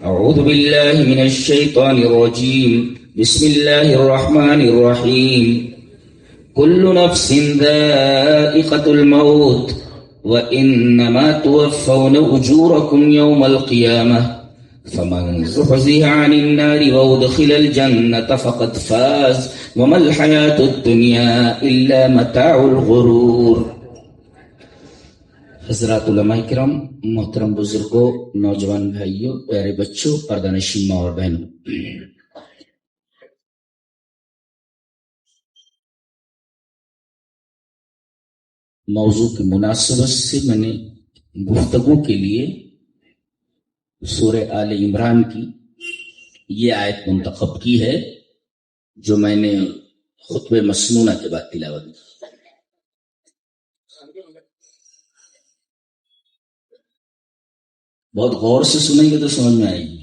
أعوذ بالله من الشيطان الرجيم. بسم الله الرحمن الرحيم. كل نفس ذائقة الموت وإنما توفون أجوركم يوم القيامة فمن زحزح عن النار وأدخل الجنة فقد فاز وما الحياة الدنيا إلا متاع الغرور. حضرات علماء کرام، محترم بزرگوں، نوجوان بھائیوں، پیارے بچوں، پردہ نشین ماں اور بہنوں، موضوع کی مناسبت سے میں نے گفتگو کے لیے سورہ آل عمران کی یہ آیت منتخب کی ہے جو میں نے خطبہ مسنونہ کے بعد تلاوت کی. بہت غور سے سنیں گے تو سمجھ میں آئے گی.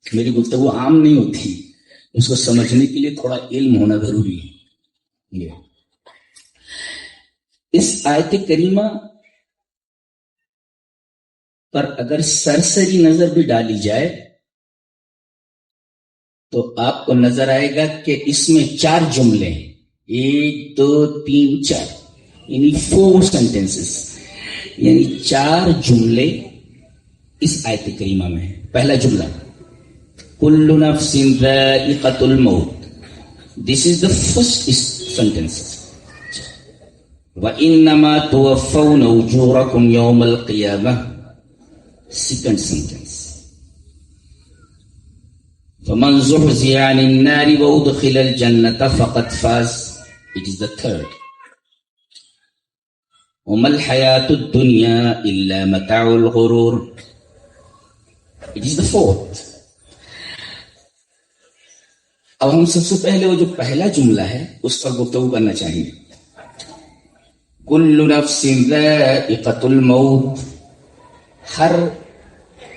میری گفتگو عام نہیں ہوتی، اس کو سمجھنے کے لیے تھوڑا علم ہونا ضروری ہے. اس آیت کریمہ پر اگر سرسری نظر بھی ڈالی جائے تو آپ کو نظر آئے گا کہ اس میں 4 جملے ہیں. 1 2 3 4 یعنی 4 سینٹینسز، یعنی 4 جملے اس آیت کریمہ میں ہے. پہلا جملہ کل نفس ذائقۃ الموت، دس از دا فرسٹ سینٹینس. وَإِنَّمَا تُوَفَّوْنَ أُجُورَكُمْ يَوْمَ الْقِيَامَةِ، second sentence. فَمَنْ زُحْزِحَ عَنِ النَّارِ وَأُدْخِلَ الْجَنَّةَ فَقَدْ فَازَ، it is the third. وَمَا الْحَيَاةُ الدُّنْيَا إِلَّا مَتَاعُ الْغُرُورِ، it is the fourth. اب ہم سب سے پہلے وہ جو پہلا جملہ ہے اس پر گفتگو کرنا چاہیں گے. کل نفس ذائقۃ الموت، ہر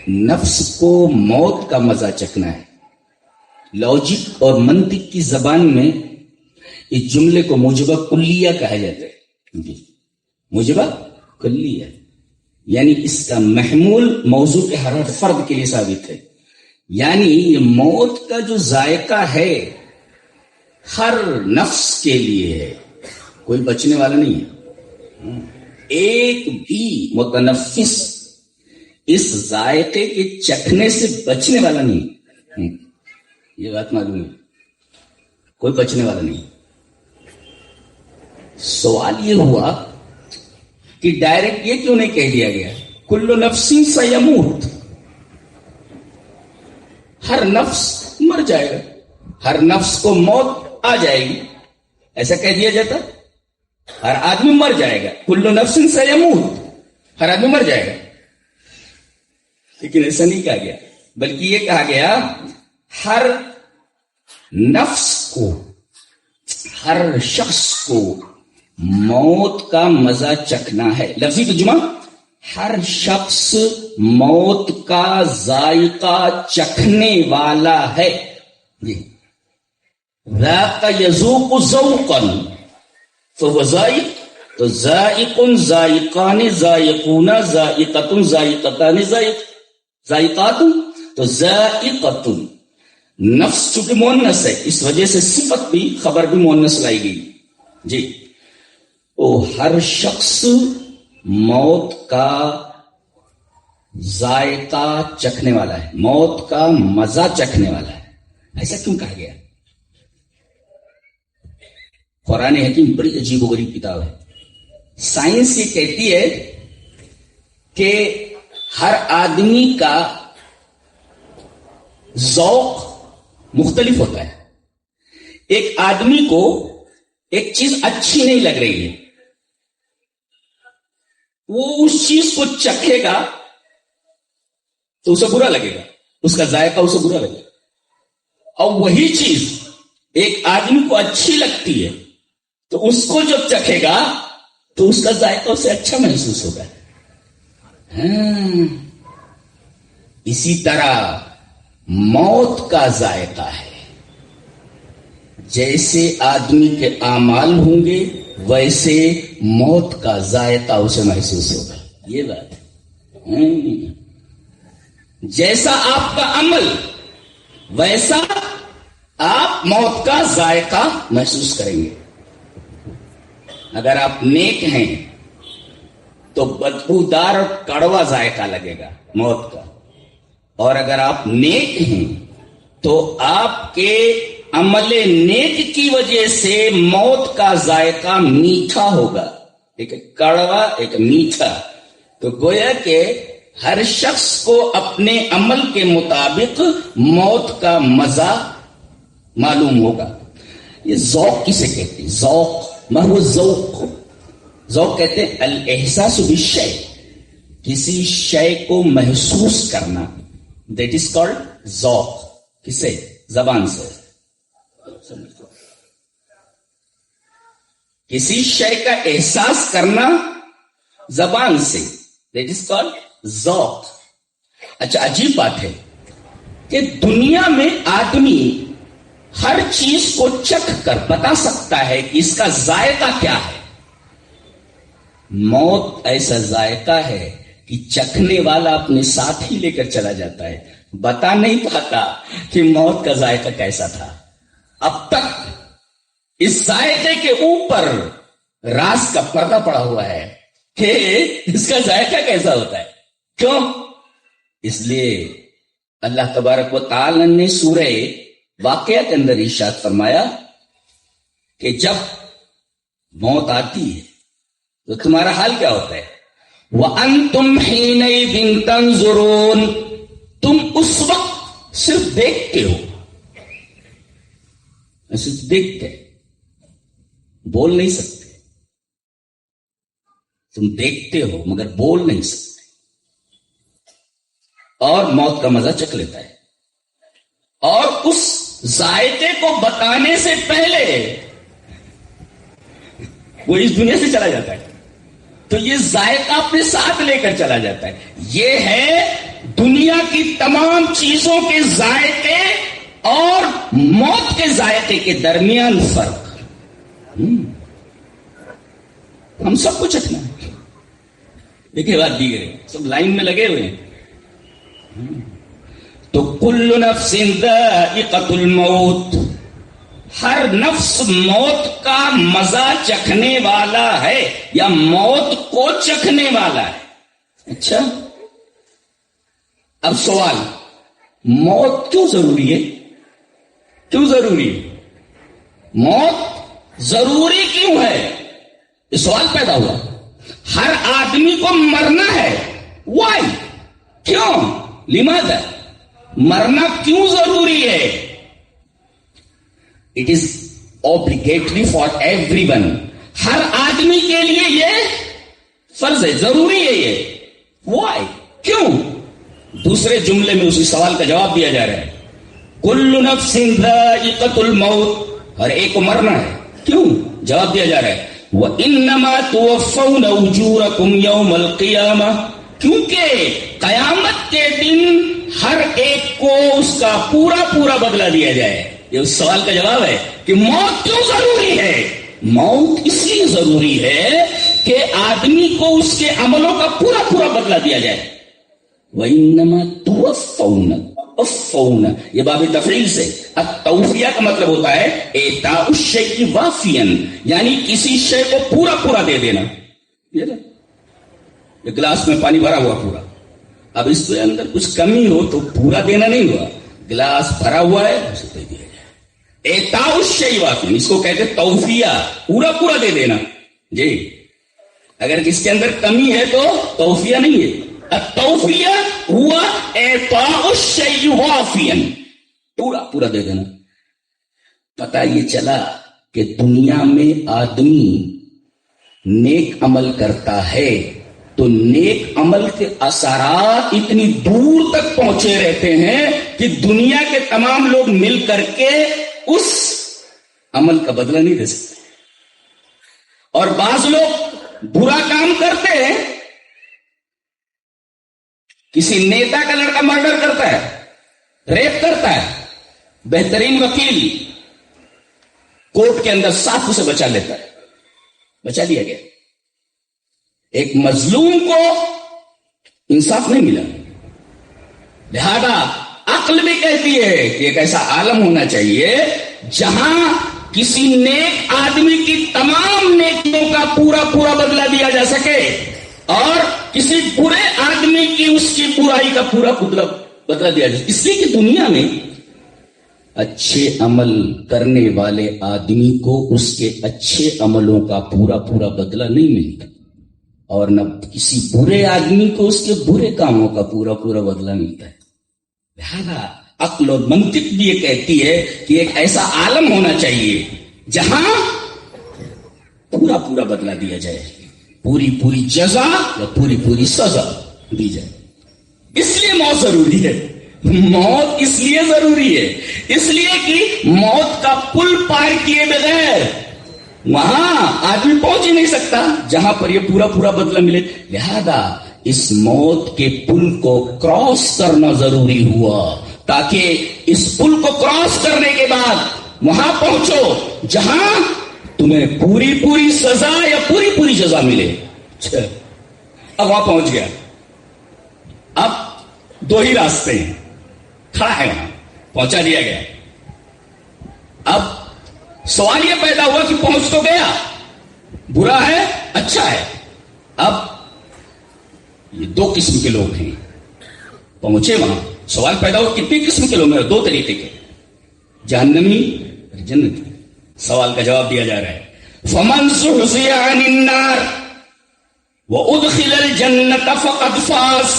نفس کو موت کا مزہ چکھنا ہے. لاجک اور منطق کی زبان میں اس جملے کو موجبہ کلیہ کہا جاتا ہے. موجبہ کلیہ یعنی اس کا محمول موضوع کے ہر فرد کے لیے ثابت ہے. یعنی یہ موت کا جو ذائقہ ہے ہر نفس کے لیے ہے، کوئی بچنے والا نہیں ہے. ایک بھی متنفس اس ذائقے کے چکھنے سے بچنے والا نہیں. یہ بات معلوم ہے، کوئی بچنے والا نہیں. سوال یہ ہوا کہ ڈائریکٹ یہ کیوں نہیں کہہ دیا گیا کل نفس سیموت، ہر نفس مر جائے گا، ہر نفس کو موت آ جائے گی، ایسا کہہ دیا جاتا. ہر آدمی مر جائے گا، کل نفس سیموت، ہر آدمی مر جائے گا. لیکن ایسا نہیں کہا گیا، بلکہ یہ کہا گیا ہر نفس کو، ہر شخص کو موت کا مزہ چکھنا ہے. لفظی ترجمہ ہر شخص موت کا ذائقہ چکھنے والا ہے. ذاق یذوق ذوقا فهو ذائق، تو ذائق ذائقان ذائقون ذائقۃ ذائقتان ذائقات، تو ذائقۃ نفس چونکہ مؤنث ہے اس وجہ سے صفت بھی، خبر بھی مؤنث لائی گئی. جی وہ ہر شخص موت کا ذائقہ چکھنے والا ہے، موت کا مزہ چکھنے والا ہے. ایسا کیوں کہا گیا؟ قرآن حکیم بڑی عجیب و غریب کتاب ہے. سائنس یہ کہتی ہے کہ ہر آدمی کا ذوق مختلف ہوتا ہے. ایک آدمی کو ایک چیز اچھی نہیں لگ رہی ہے، وہ اس چیز کو چکھے گا تو اسے برا لگے گا، اس کا ذائقہ اسے برا لگے گا. اور وہی چیز ایک آدمی کو اچھی لگتی ہے تو اس کو جب چکھے گا تو اس کا ذائقہ اسے اچھا محسوس ہوگا. اسی طرح موت کا ذائقہ ہے. جیسے آدمی کے اعمال ہوں گے ویسے موت کا ذائقہ اسے محسوس ہوگا. یہ بات ہے. جیسا آپ کا عمل ویسا آپ موت کا ذائقہ محسوس کریں گے. اگر آپ نیک ہیں تو بدبودار اور کڑوا ذائقہ لگے گا موت کا، اور اگر آپ نیک ہیں تو آپ کے عمل نیک کی وجہ سے موت کا ذائقہ میٹھا ہوگا، ایک کڑوا ایک میٹھا. تو گویا کہ ہر شخص کو اپنے عمل کے مطابق موت کا مزہ معلوم ہوگا. یہ ذوق کسے کہتے ہیں؟ ذوق ما هو ذوق. ذوق کہتے ہیں الاحساس بالشیء، کسی شے کو محسوس کرنا. دیٹ از کالڈ ذوق. کسے؟ زبان سے. کسی شے کا احساس کرنا زبان سے، دیٹ از کالڈ ذوق. اچھا، عجیب بات ہے کہ دنیا میں آدمی ہر چیز کو چکھ کر بتا سکتا ہے کہ اس کا ذائقہ کیا ہے. موت ایسا ذائقہ ہے کہ چکھنے والا اپنے ساتھ ہی لے کر چلا جاتا ہے، بتا نہیں پاتا کہ موت کا ذائقہ کیسا تھا. اب تک اس ذائقے کے اوپر راز کا پردہ پڑا ہوا ہے کہ اس کا ذائقہ کیسا ہوتا ہے. کیوں؟ اس لیے اللہ تبارک و تعالی نے سورہ واقعہ کے اندر ارشاد فرمایا کہ جب موت آتی ہے تو تمہارا حال کیا ہوتا ہے؟ وَأَنْتُمْ حِينَئِذٍ تَنْظُرُونَ. تم اس وقت صرف دیکھتے ہو، صرف دیکھتے، بول نہیں سکتے. تم دیکھتے ہو مگر بول نہیں سکتے، اور موت کا مزہ چکھ لیتا ہے. اور اس ذائقے کو بتانے سے پہلے وہ اس دنیا سے چلا جاتا ہے، تو یہ ذائقہ اپنے ساتھ لے کر چلا جاتا ہے. یہ ہے دنیا کی تمام چیزوں کے ذائقے اور موت کے ذائقے کے درمیان فرق. ہم سب کو چکھنا ہے. دیکھیں بات دیگر ہے، سب لائن میں لگے ہوئے ہیں. تو کل نفس ذائقۃ الموت، ہر نفس موت کا مزہ چکھنے والا ہے یا موت کو چکھنے والا ہے. اچھا، اب سوال، موت کیوں ضروری ہے؟ کیوں ضروری ہے؟ موت ضروری کیوں ہے؟ یہ سوال پیدا ہوا. ہر آدمی کو مرنا ہے. وائی؟ کیوں؟ لماذا؟ مرنا کیوں ضروری ہے؟ It is obligatory for every one. ہر آدمی کے لیے یہ فرض ہے، ضروری ہے. یہ وائی؟ کیوں؟ دوسرے جملے میں اسی سوال کا جواب دیا جا رہا ہے. کل نفس ذائقۃ الموت، ہر ایک کو مرنا ہے. کیوں؟ جواب دیا جا رہا ہے وَإِنَّمَا تُوَفَّوْنَ أُجُورَكُمْ يَوْمَ الْقِيَامَةِ، کیونکہ قیامت کے دن ہر ایک کو اس کا پورا پورا بدلہ دیا جائے. یہ اس سوال کا جواب ہے کہ موت کیوں ضروری ہے. موت اس لیے ضروری ہے کہ آدمی کو اس کے عملوں کا پورا پورا بدلہ دیا جائے. وَإِنَّمَا تُوَفَّوْنَ، افون، یہ باب تفعیل سے. التوفیہ کا مطلب ہوتا ہے اعطاء الشیء وافیا، یعنی کسی شے کو پورا پورا دے دینا. یہ گلاس میں پانی بھرا ہوا پورا، اب اس کے اندر کچھ کمی ہو تو پورا دینا نہیں ہوا. گلاس بھرا ہوا ہے اسے دے دیا جائے. اعطاء الشیء وافیا، اس کو کہتے توفیہ، پورا پورا دے دینا. جی، اگر کس کے اندر کمی ہے تو توفیہ نہیں ہے. التوفیہ ہوا اعطاء الشیء وافیا، پورا پورا دے دینا. پتہ یہ چلا کہ دنیا میں آدمی نیک عمل کرتا ہے تو نیک عمل کے اثرات اتنی دور تک پہنچے رہتے ہیں کہ دنیا کے تمام لوگ مل کر کے اس عمل کا بدلہ نہیں دے سکتے. اور بعض لوگ برا کام کرتے ہیں، کسی نیتا کا لڑکا مرڈر کرتا ہے، ریپ کرتا ہے، بہترین وکیل کورٹ کے اندر صاف اسے بچا لیتا ہے، بچا لیا گیا. ایک مظلوم کو انصاف نہیں ملا، لہذا عقل بھی کہتی ہے کہ ایک ایسا عالم ہونا چاہیے جہاں کسی نیک آدمی کی تمام نیکیوں کا پورا پورا بدلہ دیا جا سکے اور کسی برے آدمی کی اس کی برائی کا پورا بدلہ دیا جا سکے. اس لیے کہ دنیا میں اچھے عمل کرنے والے آدمی کو اس کے اچھے عملوں کا پورا پورا بدلہ نہیں ملتا اور نہ کسی برے آدمی کو اس کے برے کاموں کا پورا پورا بدلہ ملتا ہے. لہذا عقل اور منطق بھی یہ کہتی ہے کہ ایک ایسا عالم ہونا چاہیے جہاں پورا پورا بدلہ دیا جائے, پوری پوری جزا یا پوری پوری سزا دی جائے. اس لیے موت ضروری ہے. موت اس لیے ضروری ہے, اس لیے کہ موت کا پل پار کیے بغیر وہاں آدمی پہنچ ہی نہیں سکتا جہاں پر یہ پورا پورا بدلہ ملے. لہذا اس موت کے پل کو کراس کرنا ضروری ہوا تاکہ اس پل کو کراس کرنے کے بعد وہاں پہنچو جہاں تمہیں پوری پوری سزا یا پوری پوری جزا ملے. اب وہاں پہنچ گیا. اب دو ہی راستے ہیں, کھڑا ہے وہاں, پہنچا دیا گیا. اب سوال یہ پیدا ہوا کہ پہنچ تو گیا, برا ہے اچھا ہے. اب یہ دو قسم کے لوگ ہیں, پہنچے وہاں, سوال پیدا ہوا کتنی قسم کے لوگ ہیں؟ دو طریقے کے, جہنمی اور جنتی. سوال کا جواب دیا جا رہا ہے فمن زحزح عن النار وادخل الجنة فقد فاز.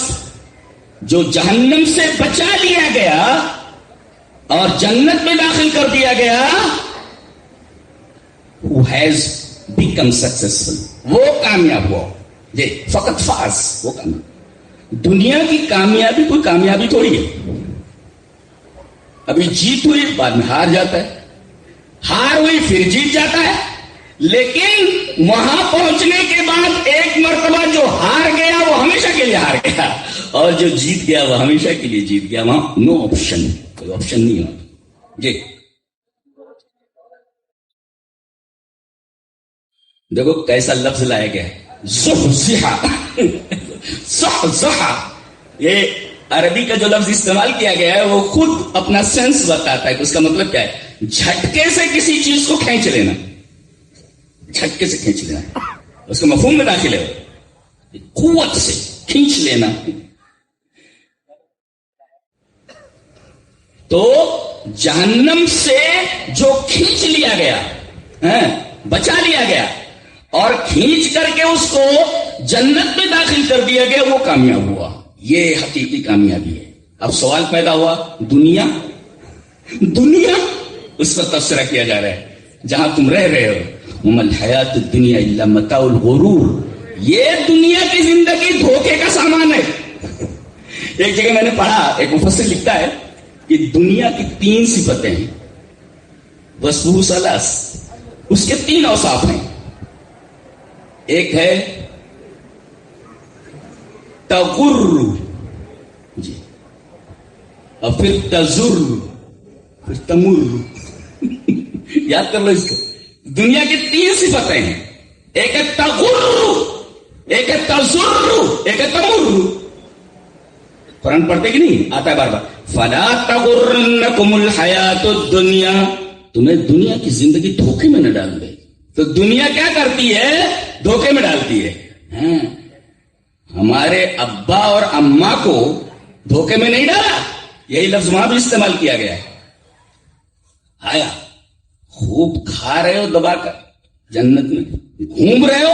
جو جہنم سے بچا لیا گیا اور جنت میں داخل کر دیا گیا, who has become successful, وہ کامیاب ہوا. جی فقط فاز, وہ کامیاب. دنیا کی کامیابی کوئی کامیابی تھوڑی ہے. ابھی جیت ہوئی بعد میں ہار جاتا ہے, ہار ہوئی پھر جیت جاتا ہے. لیکن وہاں پہنچنے کے بعد ایک مرتبہ جو ہار گیا وہ ہمیشہ کے لیے ہار گیا, اور جو جیت گیا وہ ہمیشہ کے لیے جیت گیا. وہاں نو آپشن, کوئی آپشن نہیں ہوتا. جی دیکھو کیسا لفظ لایا گیا ہے, زحزح. زحزح, یہ عربی کا جو لفظ استعمال کیا گیا ہے وہ خود اپنا سینس بتاتا ہے کہ اس کا مطلب کیا ہے. جھٹکے سے کسی چیز کو کھینچ لینا, جھٹکے سے کھینچ لینا, اس کے مفہوم میں داخل ہے, قوت سے کھینچ لینا. تو جہنم سے جو کھینچ لیا گیا, بچا لیا گیا اور کھینچ کر کے اس کو جنت میں داخل کر دیا گیا, وہ کامیاب ہوا. یہ حقیقی کامیابی ہے. اب سوال پیدا ہوا دنیا, دنیا اس پر تبصرہ کیا جا رہا ہے جہاں تم رہ رہے ہو. وما الحیات الدنیا الا متاع الغرور, یہ دنیا کی زندگی دھوکے کا سامان ہے. ایک جگہ میں نے پڑھا, ایک مفسر لکھتا ہے کہ دنیا کی 3 صفتیں ہیں, وصفہ ثلاث, اس کے 3 اوصاف ہیں. ایک ہے تغر, جی, اور پھر تزر, پھر تمر. یاد کر لو اس کو. دنیا کی 3 صفتیں ہیں, ایک ہے تغر, ایک ہے تزر, ایک ہے تمر. قرآن پڑھتے کہ نہیں, آتا ہے بار بار. فلا تغرنکم الحیات الدنیا, تمہیں دنیا کی زندگی دھوکے میں نہ ڈال دے. تو دنیا کیا کرتی ہے, دھوکے میں ڈالتی ہے. ہمارے ابا اور اماں کو دھوکے میں نہیں ڈالا, یہی لفظ وہاں بھی استعمال کیا گیا ہے. آیا خوب کھا رہے ہو دبا کر, جنت میں گھوم رہے ہو,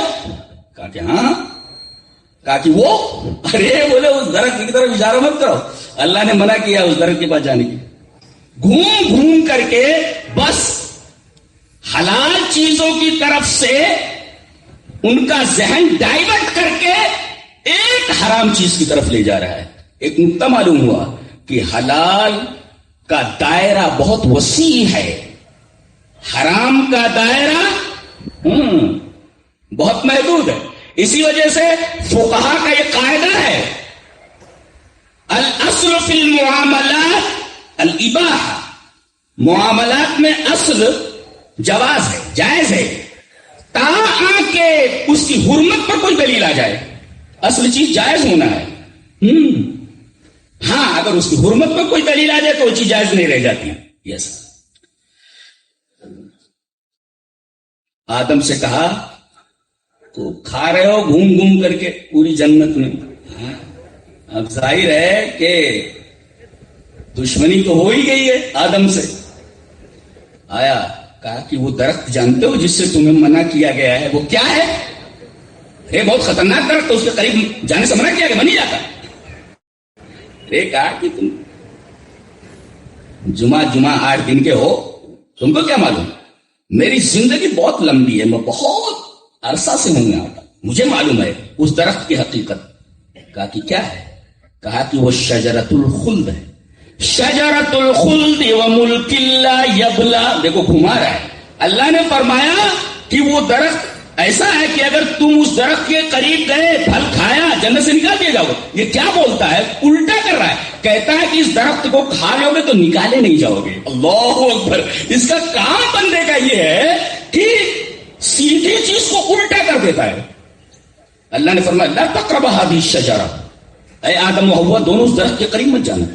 کہا کہ ہاں, کہا کہ وہ, ارے بولے اس درخت کی طرف اشارہ مت کرو, اللہ نے منع کیا اس درخت کے پاس جانے کی. گھوم گھوم کر کے بس حلال چیزوں کی طرف سے ان کا ذہن ڈائیورٹ کر کے ایک حرام چیز کی طرف لے جا رہا ہے. ایک نقطہ معلوم ہوا کہ حلال کا دائرہ بہت وسیع ہے, حرام کا دائرہ بہت محدود ہے. اسی وجہ سے فقہا کا یہ قاعدہ ہے, الاصل فی المعاملات الاباحہ, معاملات میں اصل جواز ہے, جائز ہے, تا کہ اس کی حرمت پر کوئی دلیل آ جائے. اصل چیز جائز ہونا ہے. ہاں اگر اس کی حرمت میں کوئی دلیل آ جائے تو وہ چیز جائز نہیں رہ جاتی. یس. آدم سے کہا تو کھا رہے ہو گھوم گھوم کر کے پوری جنت میں. اب ظاہر ہے کہ دشمنی تو ہو ہی گئی ہے آدم سے. آیا کہا کہ وہ درخت جانتے ہو جس سے تمہیں منع کیا گیا ہے وہ کیا ہے؟ یہ بہت خطرناک درخت، اس کے قریب جانے سے منع کیا گیا، بن ہی جاتا. کہا کہ تم جمعہ 8 دن کے ہو، تم کو کیا معلوم؟ میری زندگی بہت لمبی ہے، میں بہت عرصہ سے ہوں یہاں پر، مجھے معلوم ہے اس درخت کی حقیقت. کہا کہ کیا ہے؟ کہا کہ وہ شجرۃ الخلد ہے. شجرۃ الخلد وملک لا یبلا. دیکھو گھما رہا ہے. اللہ نے فرمایا کہ وہ درخت ایسا ہے کہ اگر تم اس درخت کے قریب گئے، پھل کھایا، جنت سے نکال دیا جاؤ. یہ کیا بولتا ہے؟ الٹا کر رہا ہے. کہتا ہے کہ اس درخت کو کھا لو گے تو نکالے نہیں جاؤ گے. اللہ اکبر. اس کا کام بندے کا یہ ہے کہ سیدھی چیز کو الٹا کر دیتا ہے. اللہ نے فرمایا لا تقربوا هذه الشجرة. اے آدم و حوا دونوں اس درخت کے قریب مت جانا.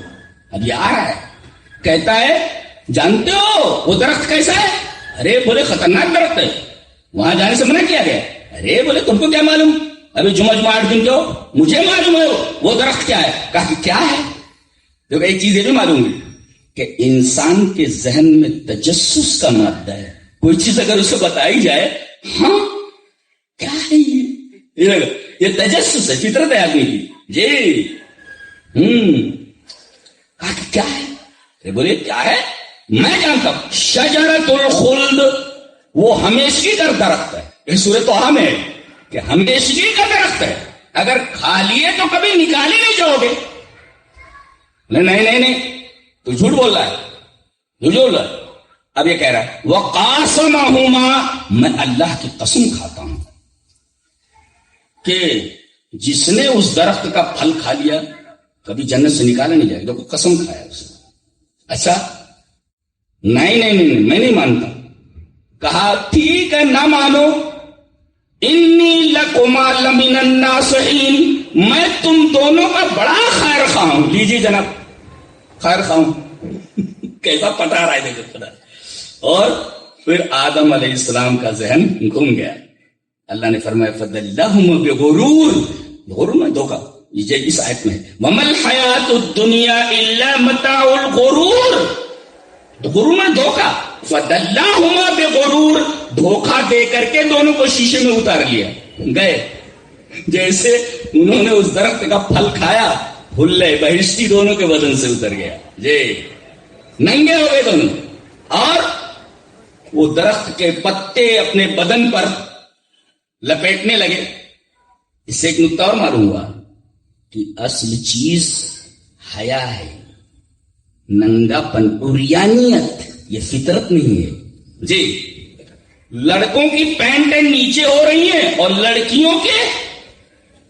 اب یہ آ رہا ہے، کہتا ہے جانتے ہو وہ درخت کیسا ہے؟ ارے بولے خطرناک درخت ہے، وہاں جانے سے منع کیا گیا. ارے بولے تم کو کیا معلوم؟ ابھی جمعہ 8 دن کے ہو، مجھے معلوم ہے وہ درخت کیا ہے. کہا کہ کیا ہے؟ دیکھو ایک چیز یہ بھی معلوم ہے کہ انسان کے ذہن میں تجسس کا مادہ ہے. کوئی چیز اگر اسے بتائی جائے، ہاں کیا ہے یہ تجسس ہے، فطرت ہے آدمی کی. جی کہا کہ کیا ہے؟ ارے بولے کیا ہے؟ میں جانتا ہوں شجرۃ الخلد، وہ ہمیشگی کا درخت ہے. یہ سورۃ طٰہٰ میں ہے کہ ہمیشگی کا درخت ہے، اگر کھا لیے تو کبھی نکالے نہیں جاؤ گے. نہیں تو جھوٹ بول رہا ہے، جھوٹ بول رہا ہے. اب یہ کہہ رہا ہے وَقَاسَمَهُمَا، میں اللہ کی قسم کھاتا ہوں کہ جس نے اس درخت کا پھل کھا لیا کبھی جنت سے نکالا نہیں جائے گا. دیکھو قسم کھایا اس نے. اچھا نہیں میں نہیں مانتا. کہا ٹھیک ہے نہ مانو، انی لکما لمن الناصحین، میں تم دونوں کا بڑا خیر خواہ ہوں. لیجیے جناب خیر خواہ ہوں. کیسا پٹا رہا ہے دیکھو خدا. اور پھر آدم علیہ السلام کا ذہن گھوم گیا. اللہ نے فرمایا فَدَلَّهُمَ بِغُرُورٍ، غرور میں دھوکا. یہ اس آیت میں وَمَا الْحَيَاةُ الدُّنْيَا إِلَّا مَتَاعُ الْغُرُورِ، غرور میں دھوکا. فَدَلَّهُمَا بِغُرُورٍ، دھوکا دے کر کے دونوں کو شیشے میں اتار لیا. گئے جیسے انہوں نے اس درخت کا پھل کھایا، حلے بہشتی دونوں کے بدن سے اتر گیا. جی ننگے ہو گئے دونوں، اور وہ درخت کے پتے اپنے بدن پر لپیٹنے لگے. اس سے ایک نکتہ اور معلوم ہوا کہ اصل چیز حیا ہے، ننگا پن، عریانیت. یہ فطرت نہیں ہے. جی لڑکوں کی پینٹیں نیچے ہو رہی ہیں اور لڑکیوں کے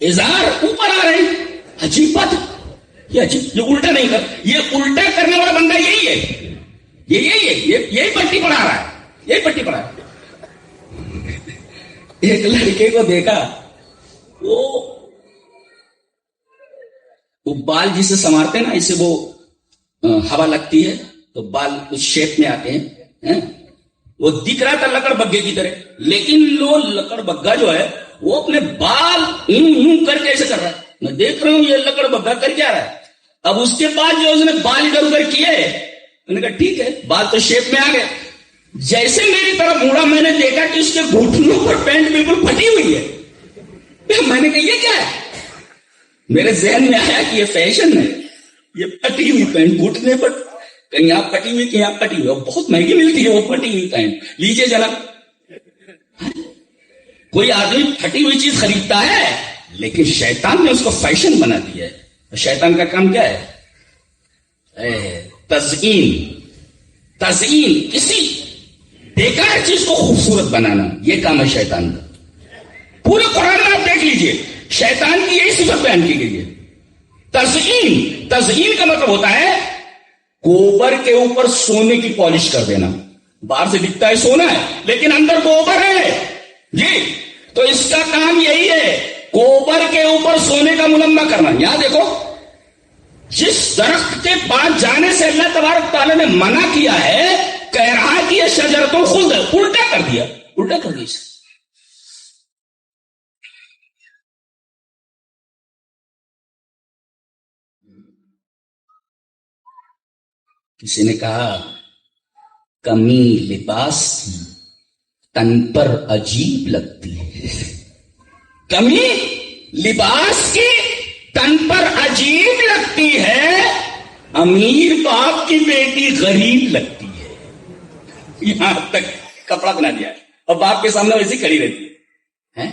ازار اوپر آ رہے ہیں. عجیب بات، یہ عجیب، یہ الٹا نہیں کر، یہ الٹا کرنے والا بندہ یہی ہے، یہی پٹی پڑھا رہا ہے، یہی پٹی پڑھا ہے. ایک لڑکے کو دیکھا، وہ بال جسے سنوارتے ہیں نا، اسے وہ ہوا لگتی ہے تو بال اس شیپ میں آتے ہیں. وہ دکھ رہا تھا لکڑ بگے کی طرح، لیکن وہ لکڑ بگا جو ہے وہ اپنے بال یوں کر کے ایسے کر رہا ہے. میں دیکھ رہا ہوں یہ لکڑ بگا کر کیا رہا ہے. اب اس کے بعد جو اس نے بال ادھر ادھر کیے، میں نے کہا ٹھیک ہے بال تو شیپ میں آ گئے. جیسے میری طرف مڑا میں نے دیکھا کہ اس کے گھٹنوں پر پینٹ بالکل پھٹی ہوئی ہے. میں نے کہا یہ کیا ہے؟ میرے ذہن میں آیا کہ یہ فیشن ہے، یہ پھٹی ہوئی پینٹ گھٹنے پر، کہیں یہاں پھٹی ہوئی کہ یہاں پھٹی ہوئی. بہت مہنگی ملتی ہے وہ پھٹی ہوئی پینٹ. لیجیے جناب، کوئی آدمی پھٹی ہوئی چیز خریدتا ہے، لیکن شیطان نے اس کو فیشن بنا دیا ہے. شیطان کا کام کیا ہے؟ تزئین، کسی بیکار چیز کو خوبصورت بنانا، یہ کام ہے شیطان کا. پورے قرآن میں آپ دیکھ لیجئے شیطان کی یہی صفت بیان کی گئی ہے، تزئین کا مطلب ہوتا ہے گوبر کے اوپر سونے کی پالش کر دینا. باہر سے دکھتا ہے سونا ہے لیکن اندر گوبر ہے. جی تو اس کا کام یہی ہے، گوبر کے اوپر سونے کا ملمہ کرنا. یہاں دیکھو جس درخت کے پاس جانے سے اللہ تبارک تعالیٰ نے منع کیا ہے، کہہ رہا ہے کہ یہ شجرۃ الخلد، الٹا کر دیا، الٹا کر دیا. کسی نے کہا کمی لباس کی تن پر عجیب لگتی ہے. کمی لباس کی تن پر عجیب لگتی ہے، امیر باپ کی بیٹی غریب لگتی ہے. یہاں تک کپڑا بنا دیا اور باپ کے سامنے ویسی کھڑی رہتی ہے.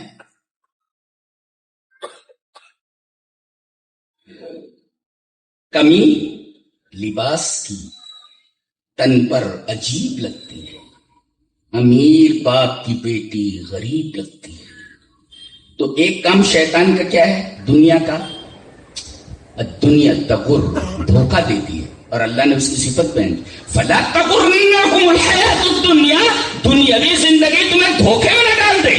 کمی لباس کی تن پر عجیب لگتی ہے، امیر باپ کی بیٹی غریب لگتی ہے. تو ایک کام شیطان کا کیا ہے؟ دنیا کا. دنیا تغر، دھوکہ دیتی ہے، اور اللہ نے اس کی صفت پہنی فلا تغرنکم الحیات الدنیا، دنیاوی زندگی تمہیں دھوکے میں نہ ڈال دے.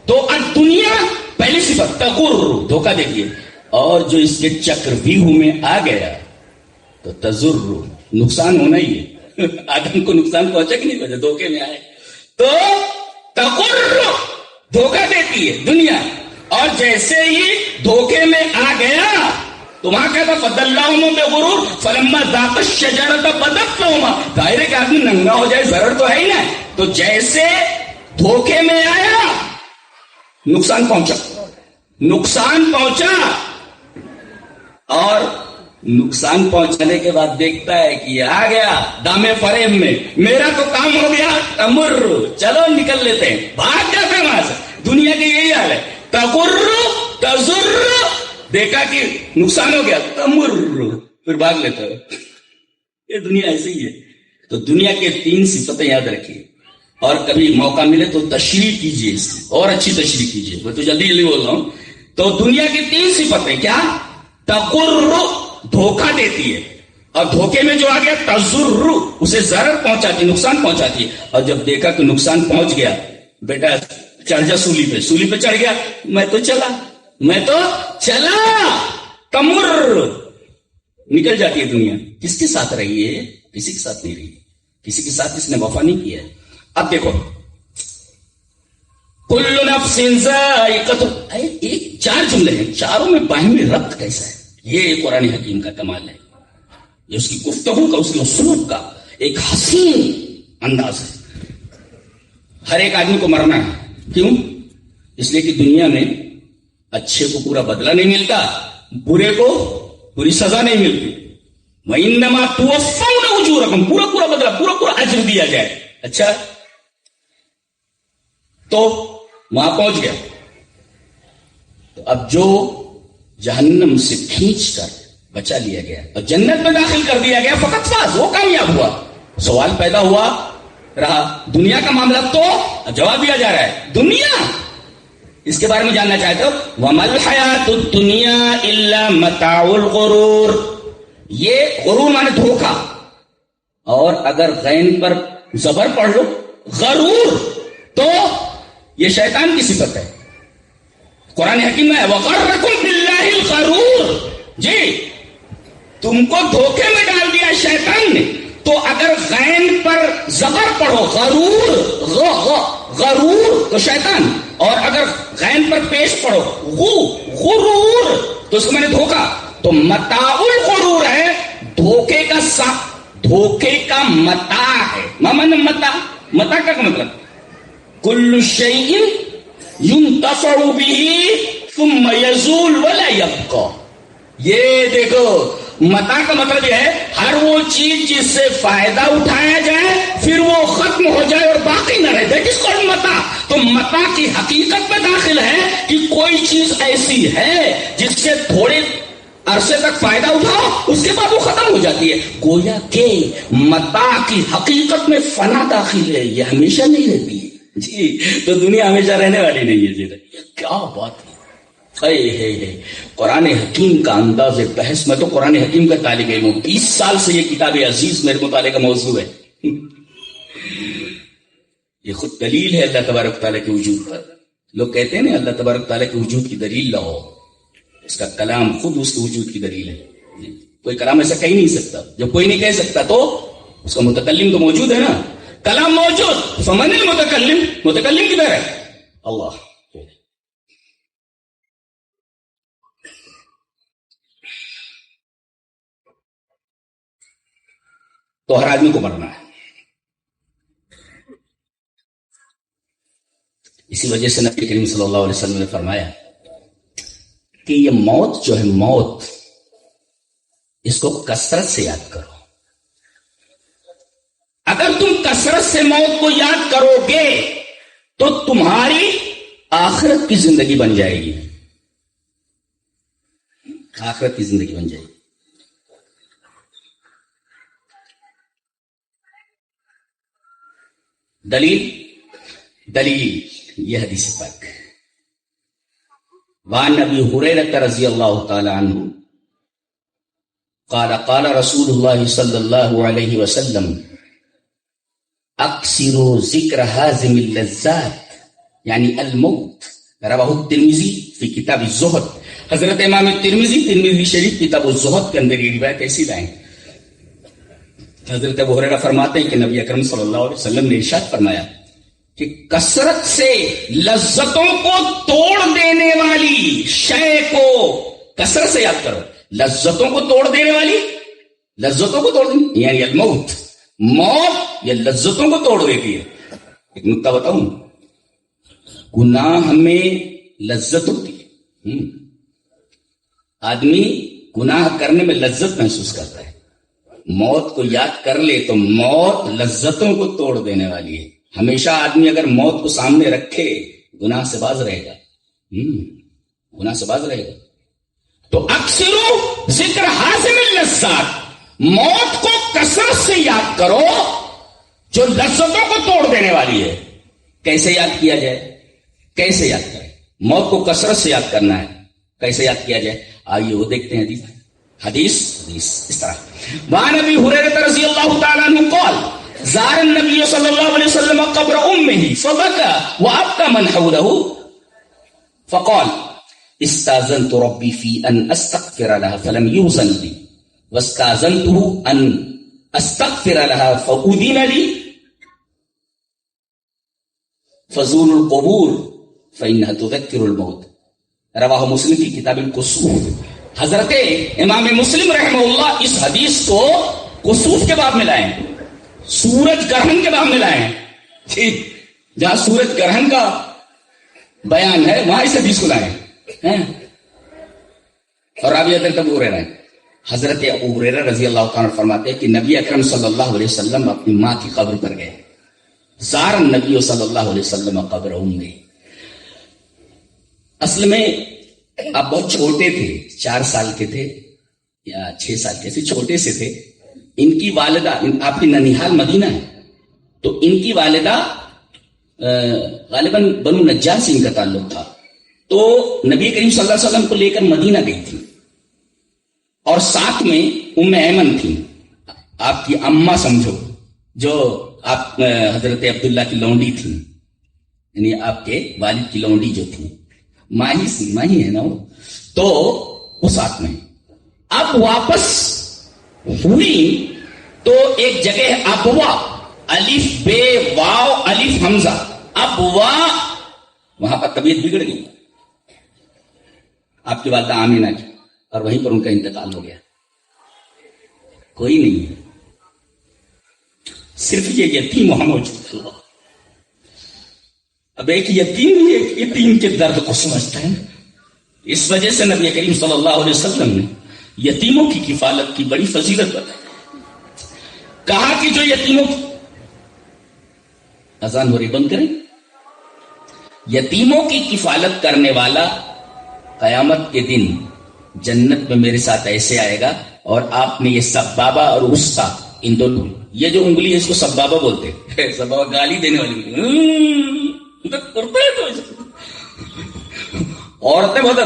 تو دنیا پہلی صفت تغر، دھوکہ دیتی ہے. اور جو اس کے چکرویوہ میں آ گیا تو تضر، نقصان ہونا ہی ہے. آدم کو نقصان پہنچا کہ نہیں پہنچا؟ دھوکے میں آئے تو تغر، دھوکہ دیتی ہے دنیا. اور جیسے ہی دھوکے میں آ گیا تو وہاں کیا تھا؟ فَدَلَّاهُمَا بِغُرُورٍ فَلَمَّا ذَاقَا الشَّجَرَةَ بَدَتْ لَهُمَا. ظاہر ہے کہ آدمی ننگا ہو جائے، ضرر تو ہے ہی نا. تو جیسے دھوکے میں آیا نقصان پہنچا، نقصان پہنچا. اور نقصان پہنچانے کے بعد دیکھتا ہے کہ یہ آ گیا دامے فریب میں، میرا تو کام ہو گیا، تمر، چلو نکل لیتے ہیں، بھاگ جاتے ہیں وہاں سے. دنیا کی یہی حال ہے، تغر تضر، دیکھا کہ نقصان ہو گیا، تمر، پھر بھاگ لیتے ہو. یہ دنیا ایسے ہی ہے. تو دنیا کے 3 صفتیں یاد رکھیے، اور کبھی موقع ملے تو تشریح کیجیے، اس کی اور اچھی تشریح کیجیے. میں تو جلدی جلدی بول رہا ہوں. تو دنیا کی 3 صفتیں کیا؟ تغر، دھوکہ دیتی ہے، اور دھوکے میں جو آ گیا تضر، اسے ضرر پہنچاتی، نقصان پہنچاتی ہے. اور جب دیکھا کہ نقصان پہنچ گیا، بیٹا چڑھ جا سولی پہ، سولی پہ چڑھ گیا، میں تو چلا، تمر، نکل جاتی ہے دنیا. کس کے ساتھ رہی ہے؟ کسی کے ساتھ نہیں رہی، کسی کے ساتھ اس نے وفا نہیں کیا ہے. اب دیکھو کل نفس ذائقۃ، ایک 4 جملے ہیں، چاروں میں باہمی ربط کیسا ہے؟ یہ قرآن حکیم کا کمال ہے. یہ اس کی گفتگو کا، اس کے اسلوب کا ایک حسین انداز ہے. ہر ایک آدمی کو مرنا ہے. کیوں؟ اس لیے کہ دنیا میں اچھے کو پورا بدلہ نہیں ملتا، برے کو پوری سزا نہیں ملتی. وَإِنَّمَا تُوَفَّوْنَ أُجُورَكُمْ، پورا بدلہ، پورا اجر دیا جائے. اچھا، تو وہاں پہنچ گیا. تو اب جو جہنم سے کھینچ کر بچا لیا گیا اور جنت میں داخل کر دیا گیا، فقط فاز، وہ کامیاب ہوا. سوال پیدا ہوا رہا دنیا کا معاملہ، تو جواب دیا جا رہا ہے دنیا، اس کے بارے میں جاننا چاہتے ہو. وَمَا الْحَيَاةُ الدُّنْيَا إِلَّا مَتَاعُ الْغُرُورِ، یہ غرور مانے دھوکہ. اور اگر غین پر زبر پڑھ لو غرور، تو یہ شیطان کی صفت ہے. قرآن حکیم میں ہے وَغَرَّكُمْ بِاللَّهِ الْغَرُورُ، جی تم کو دھوکے میں ڈال دیا شیطان نے. تو اگر غین پر زبر پڑھو غرور، غرور تو شیطان، اور اگر غین پر پیش پڑھو غرور تو اس کو میں نے دھوکا. تو متاع الغرور ہے دھوکے کا دھوکے کا متاع ہے. متاع کا مطلب کل شیء ينتفع به ثم يزول ولا يبقى. یہ دیکھو متاع کا مطلب یہ ہے ہر وہ چیز جس سے فائدہ اٹھایا جائے پھر وہ ختم ہو جائے اور باقی نہ رہے. کس کو متاع؟ تو متاع کی حقیقت میں داخل ہے کہ کوئی چیز ایسی ہے جس سے تھوڑے عرصے تک فائدہ اٹھاؤ، اس کے بعد وہ ختم ہو جاتی ہے. گویا کہ متاع کی حقیقت میں فنا داخل ہے، یہ ہمیشہ نہیں رہتی ہے. جی تو دنیا ہمیشہ رہنے والی نہیں ہے. جی کیا بات ہے. قرآن حکیم کا انداز بحث، میں تو قرآن حکیم کا طالب علم ہوں، 20 سال سے یہ کتاب عزیز میرے مطالعے کا موضوع ہے. یہ خود دلیل ہے اللہ تبارک تعالیٰ کے وجود پر. لوگ کہتے ہیں نا اللہ تبارک تعالیٰ کے وجود کی دلیل لاؤ، اس کا کلام خود اس کے وجود کی دلیل ہے. کوئی کلام ایسا کہہ نہیں سکتا. جب کوئی نہیں کہہ سکتا تو اس کا متکلم تو موجود ہے نا. کلام موجود، فمن المتکلم، متکلم کدھر ہے؟ اللہ. تو ہر آدمی کو مرنا ہے. اسی وجہ سے نبی کریم صلی اللہ علیہ وسلم نے فرمایا کہ یہ موت جو ہے، موت اس کو کثرت سے یاد کرو. اگر تم کثرت سے موت کو یاد کرو گے تو تمہاری آخرت کی زندگی بن جائے گی. آخرت کی زندگی بن جائے گی. دلیل یہ حدیث پاک. وعن ابی ہریرہ رضی اللہ تعالی عنہ قال قال رسول اللہ صلی اللہ علیہ وسلم اکثروا ذکر حازم اللذات یعنی الموت. رواہ الترمذی فی کتاب الزہد. حضرت امام ترمذی شریف کتاب الزہد کے اندر یہ روایت ایسی لائیں. حضرت ابو ہریرہ فرماتے ہیں کہ نبی اکرم صلی اللہ علیہ وسلم نے ارشاد فرمایا کہ کثرت سے لذتوں کو توڑ دینے والی شے کو کثرت سے یاد کرو. لذتوں کو توڑ دینے والی، لذتوں کو توڑ دینے یعنی الموت. موت یہ لذتوں کو توڑ دیتی ہے. ایک نکتہ بتاؤں، گناہ میں لذت ہوتی ہے. آدمی گناہ کرنے میں لذت محسوس کرتا ہے. موت کو یاد کر لے تو موت لذتوں کو توڑ دینے والی ہے. ہمیشہ آدمی اگر موت کو سامنے رکھے گناہ سے باز رہے گا. گناہ سے باز رہے گا. تو اکثروا ذکر حازم اللذات، موت کو کثرت سے یاد کرو جو لذتوں کو توڑ دینے والی ہے. کیسے یاد کیا جائے؟ کیسے یاد کریں؟ موت کو کثرت سے یاد کرنا ہے. کیسے یاد کیا جائے؟ آئیے وہ دیکھتے ہیں. حدیث اس طرح. وعن ابی ہریرہ رضی اللہ تعالی عنہ قال زار النبی صلی اللہ علیہ وسلم قبر امہ فبكى وابكى من حوله فقال استاذنت ربي في ان استغفر لها فلم يؤذن لي واستاذنته ان استغفر لها فاذن لي فزوروا القبور فانها تذكر الموت. رواہ مسلم کی کتاب الکسوف. حضرت امام مسلم رحمہ اللہ اس حدیث کو کسوف کے باب میں لائیں، سورج گرہن کے باب میں لائیں. ٹھیک، جہاں سورج گرہن کا بیان ہے وہاں اس حدیث کو لائیں. اور ابھی ابو ہریرہ حضرت ابو ہریرہ رضی اللہ تعالیٰ فرماتے ہیں کہ نبی اکرم صلی اللہ علیہ وسلم اپنی ماں کی قبر پر گئے. زار النبی صلی اللہ علیہ وسلم قبر امہ. اصل میں آپ بہت چھوٹے تھے، 4 سال کے تھے یا 6 سال کے تھے، چھوٹے سے تھے. ان کی والدہ، آپ کی ننیحال مدینہ ہے، تو ان کی والدہ غالباً بنو نجار سے ان کا تعلق تھا. تو نبی کریم صلی اللہ علیہ وسلم کو لے کر مدینہ گئی تھی اور ساتھ میں ام ایمن تھی، آپ کی اماں سمجھو، جو آپ حضرت عبداللہ کی لونڈی تھی، یعنی آپ کے والد کی لونڈی جو تھی، ماہی ہے نا وہ. تو وہ ساتھ میں اب واپس ہوئی تو ایک جگہ ابوا، الف بے واو الف حمزہ، ابوا، وہاں پر طبیعت بگڑ گئی آپ کی والدہ آمینہ کی، اور وہیں پر ان کا انتقال ہو گیا. کوئی نہیں ہے، صرف یہ یتیم وہاں موجود ہے. اب ایک یتیم کے درد کو سمجھتا ہے. اس وجہ سے نبی کریم صلی اللہ علیہ وسلم نے یتیموں کی کفالت کی بڑی فضیلت بتائی. کہا کہ جو یتیموں کی اذان ہو رہی، بند کریں. یتیموں کی کفالت کرنے والا قیامت کے دن جنت میں میرے ساتھ ایسے آئے گا. اور آپ نے یہ سبابہ اور وسطیٰ، ان دونوں، یہ جو انگلی ہے اس کو سبابہ بولتے ہیں. سبابہ گالی دینے والی عورتیں بہت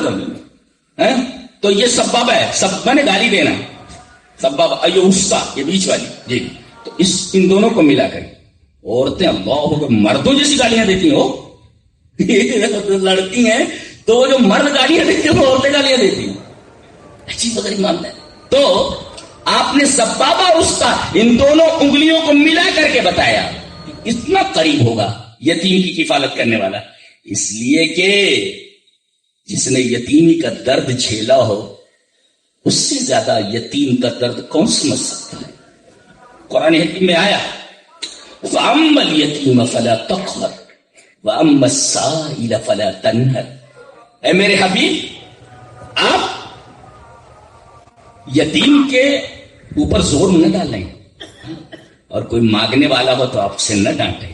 ہیں، تو یہ سبابہ ہے، سب نے گالی دینا، سبابہ. یہ وسطیٰ، یہ بیچ والی، جی. تو ان دونوں کو ملا کر عورتیں اللہ مردوں جیسی گالیاں دیتی ہیں. لڑتی ہیں تو وہ جو مرد گالیاں دیتے ہیں وہ عورتیں گالیاں دیتی ہیں. عجیب غریب معاملہ ہے. تو آپ نے سبابہ اور استاد ان دونوں انگلیوں کو ملا کر کے بتایا اتنا قریب ہوگا یتیم کی کفالت کرنے والا، اس لیے کہ جس نے یتیمی کا درد جھیلا ہو اس سے زیادہ یتیم کا درد کون سمجھ سکتا ہے. قرآن حکیم میں آیا وَأَمَّا الْيَتِيمَ فَلَا تَقْهَرْ وَأَمَّا السَّائِلَ فَلَا تَنْهَرْ. اے میرے حبیب آپ یتیم کے اوپر زور نہ ڈالیں اور کوئی مانگنے والا ہو تو آپ اسے نہ ڈانٹیں.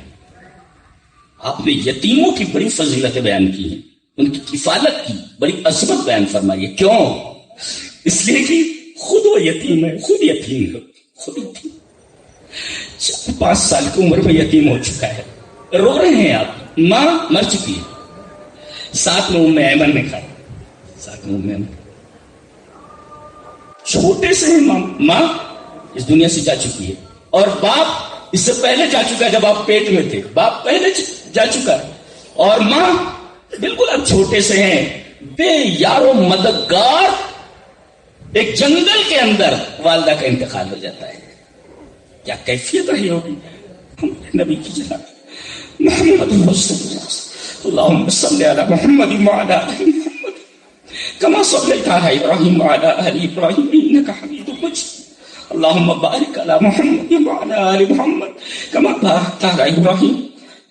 آپ نے یتیموں کی بڑی فضیلتیں بیان کی ہیں، ان کی کفالت کی بڑی عظمت بیان فرمائی ہے. کیوں؟ اس لیے کہ خود وہ یتیم ہے، خود یتیم ہے، خود یتیم 4-5 سال کی عمر میں یتیم ہو چکا ہے. رو رہے ہیں آپ، ماں مر چکی ہے، ساتھ میں ام ایمن نے کھایا، ساتھ میں ام ایمن چھوٹے سے ماں اس دنیا سے جا چکی ہے اور باپ اس سے پہلے جا چکا ہے. جب آپ پیٹ میں تھے باپ پہلے جا چکا ہے اور ماں بالکل اب چھوٹے سے ہیں، بے یار و مددگار. ایک جنگل کے اندر والدہ کا انتقال ہو جاتا ہے. کیا کیفیت رہی ہوگی نبی کی جناب محمد رسول اللہ اللہم صلی علی محمد وعلی آل محمد کما صلیت علی ابراہیم وعلی آل ابراہیم انک حمید مجید اللہم بارک علی محمد وعلی آل محمد کما بارکت علی ابراہیم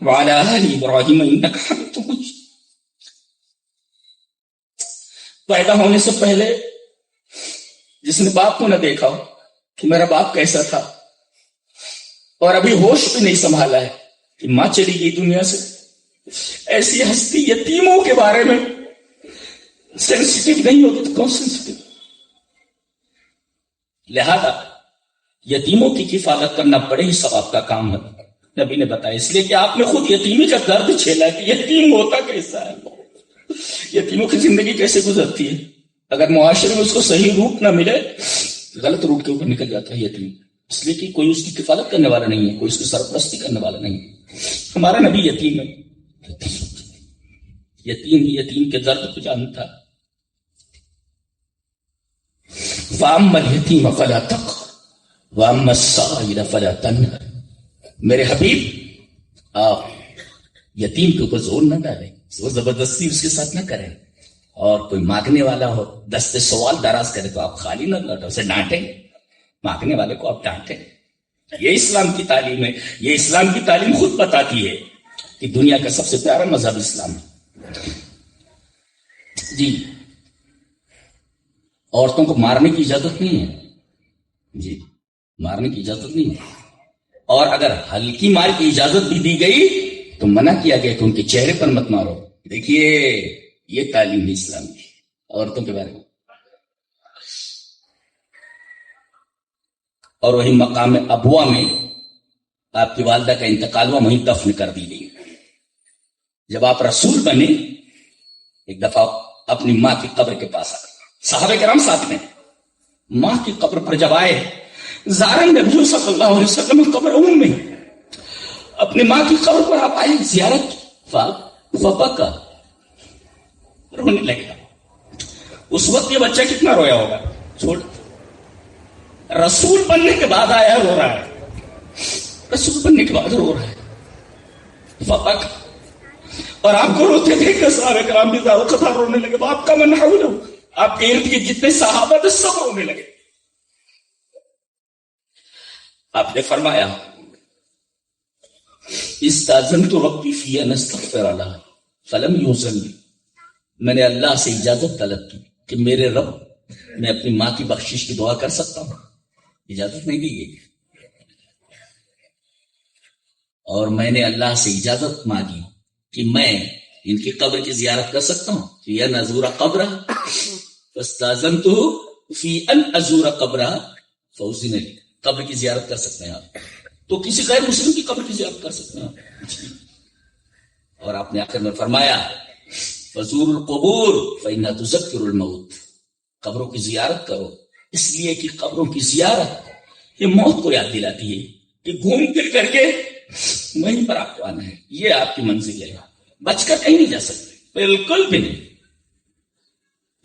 وعلی آل ابراہیم انک حمید مجید. پیدا ہونے سے پہلے جس نے باپ کو نہ دیکھا ہو کہ میرا باپ کیسا تھا اور ابھی ہوش بھی نہیں سنبھالا ہے کہ ماں چلی گئی دنیا سے، ایسی ہستی یتیموں کے بارے میں سینسیٹیو نہیں ہوتی تو کون سینسیٹیو. لہذا یتیموں کی کفالت کرنا بڑے ہی ثواب کا کام ہے نبی نے بتایا، اس لیے کہ آپ نے خود یتیمی کا درد جھیلا کہ یتیم ہوتا کیسا ہے، یتیموں کی زندگی کیسے گزرتی ہے. اگر معاشرے میں اس کو صحیح روٹ نہ ملے غلط روٹ کے اوپر نکل جاتا ہے یتیم، اس لیے کہ کوئی اس کی کفالت کرنے والا نہیں ہے، کوئی اس کی سرپرستی کرنے والا نہیں ہے. ہمارا نبی یتیم ہے، یتیم ہی یتیم کے درد کو جانتا. وَأَمَّا الْيَتِيمَ فَلَا تَقْهَرْ وَأَمَّا السَّائِلَ فَلَا تَنْهَرْ. میرے حبیب آپ یتیم کے اوپر زور نہ ڈالیں، زور زبردستی اس کے ساتھ نہ کریں، اور کوئی مانگنے والا ہو دستے سوال دراز کرے تو آپ خالی نہ لوٹیں، اسے ڈانٹیں، مانگنے والے کو آپ ڈانٹیں. یہ اسلام کی تعلیم ہے. یہ اسلام کی تعلیم خود بتاتی ہے کہ دنیا کا سب سے پیارا مذہب اسلام ہے. جی عورتوں کو مارنے کی اجازت نہیں ہے، جی مارنے کی اجازت نہیں ہے، اور اگر ہلکی مار کی اجازت بھی دی گئی تو منع کیا گیا کہ ان کے چہرے پر مت مارو. دیکھیے یہ تعلیم ہے اسلام کی عورتوں کے بارے میں. اور وہی مقام ابوا میں آپ کی والدہ کا انتقال ہوا، وہیں دفن کر دی گئی. جب آپ رسول بنے ایک دفعہ اپنی ماں کی قبر کے پاس آئے، صحابہ کرام ساتھ میں، ماں کی قبر پر جب آئے زارن نبی صلی اللہ علیہ وسلم قبر میں اپنی ماں کی قبر پر آپ آئے زیارت فبکا، رونے لگا. اس وقت یہ بچہ کتنا رویا ہوگا، چھوڑ رسول بننے کے بعد آیا رو رہا ہے، رسول بننے کے بعد رو رہا ہے فبکا. اور آپ کو روتے دیکھ کر صحابہ کرام بھی قطار رونے لگے. آپ کا من حولہ، آپ کے ارد گرد جتنے صحابہ تھے سب رونے لگے. آپ نے فرمایا استاذنت ربی فی ان استغفر لہ فلم یؤذن لی، میں نے اللہ سے اجازت طلب کی کہ میرے رب میں اپنی ماں کی بخشش کی دعا کر سکتا ہوں، اجازت نہیں دی گئی. اور میں نے اللہ سے اجازت مانگی کہ میں ان کی قبر کی زیارت کر سکتا ہوں، فی ان ازور قبرہ فاستاذنت فی ان ازور قبرہ فاذن لی. قبر کی زیارت کر سکتے ہیں آپ، تو کسی غیر مسلم کی قبر کی زیارت کر سکتے ہیں آپ. اور آپ نے آخر میں فرمایا فزور القبور فإنها تذکر الموت، قبروں کی زیارت کرو اس لیے کہ قبروں کی زیارت یہ موت کو یاد دلاتی ہے کہ گھوم پھر کر کے وہیں پر آپ کو آنا ہے، یہ آپ کی منزل ہے، بچ کر کہیں نہیں جا سکتے بالکل بھی نہیں.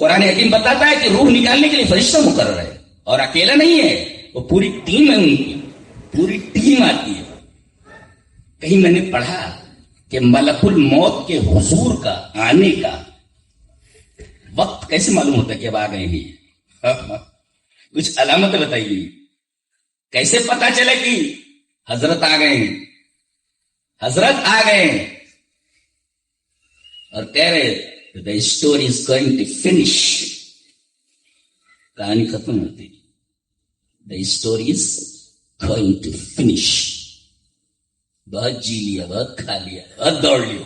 قرآن حکیم بتاتا ہے کہ روح نکالنے کے لیے فرشتہ مقرر ہے، اور اکیلا نہیں ہے، وہ پوری ٹیم ہے، ان کی پوری ٹیم آتی ہے۔ کہیں میں نے پڑھا کہ ملک الموت کے حضور کا آنے کا وقت کیسے معلوم ہوتا ہے کہ اب آ گئے ہیں؟ کچھ علامتیں بتائی گئی، کیسے پتا چلے کہ حضرت آ گئے ہیں، حضرت آ گئے ہیں؟ اور کہہ رہے the story is going to finish، کہانی ختم ہوتی، the story is going to finish۔ بہت جی لیا، بہت کھا لیا، بہت دوڑ لیا۔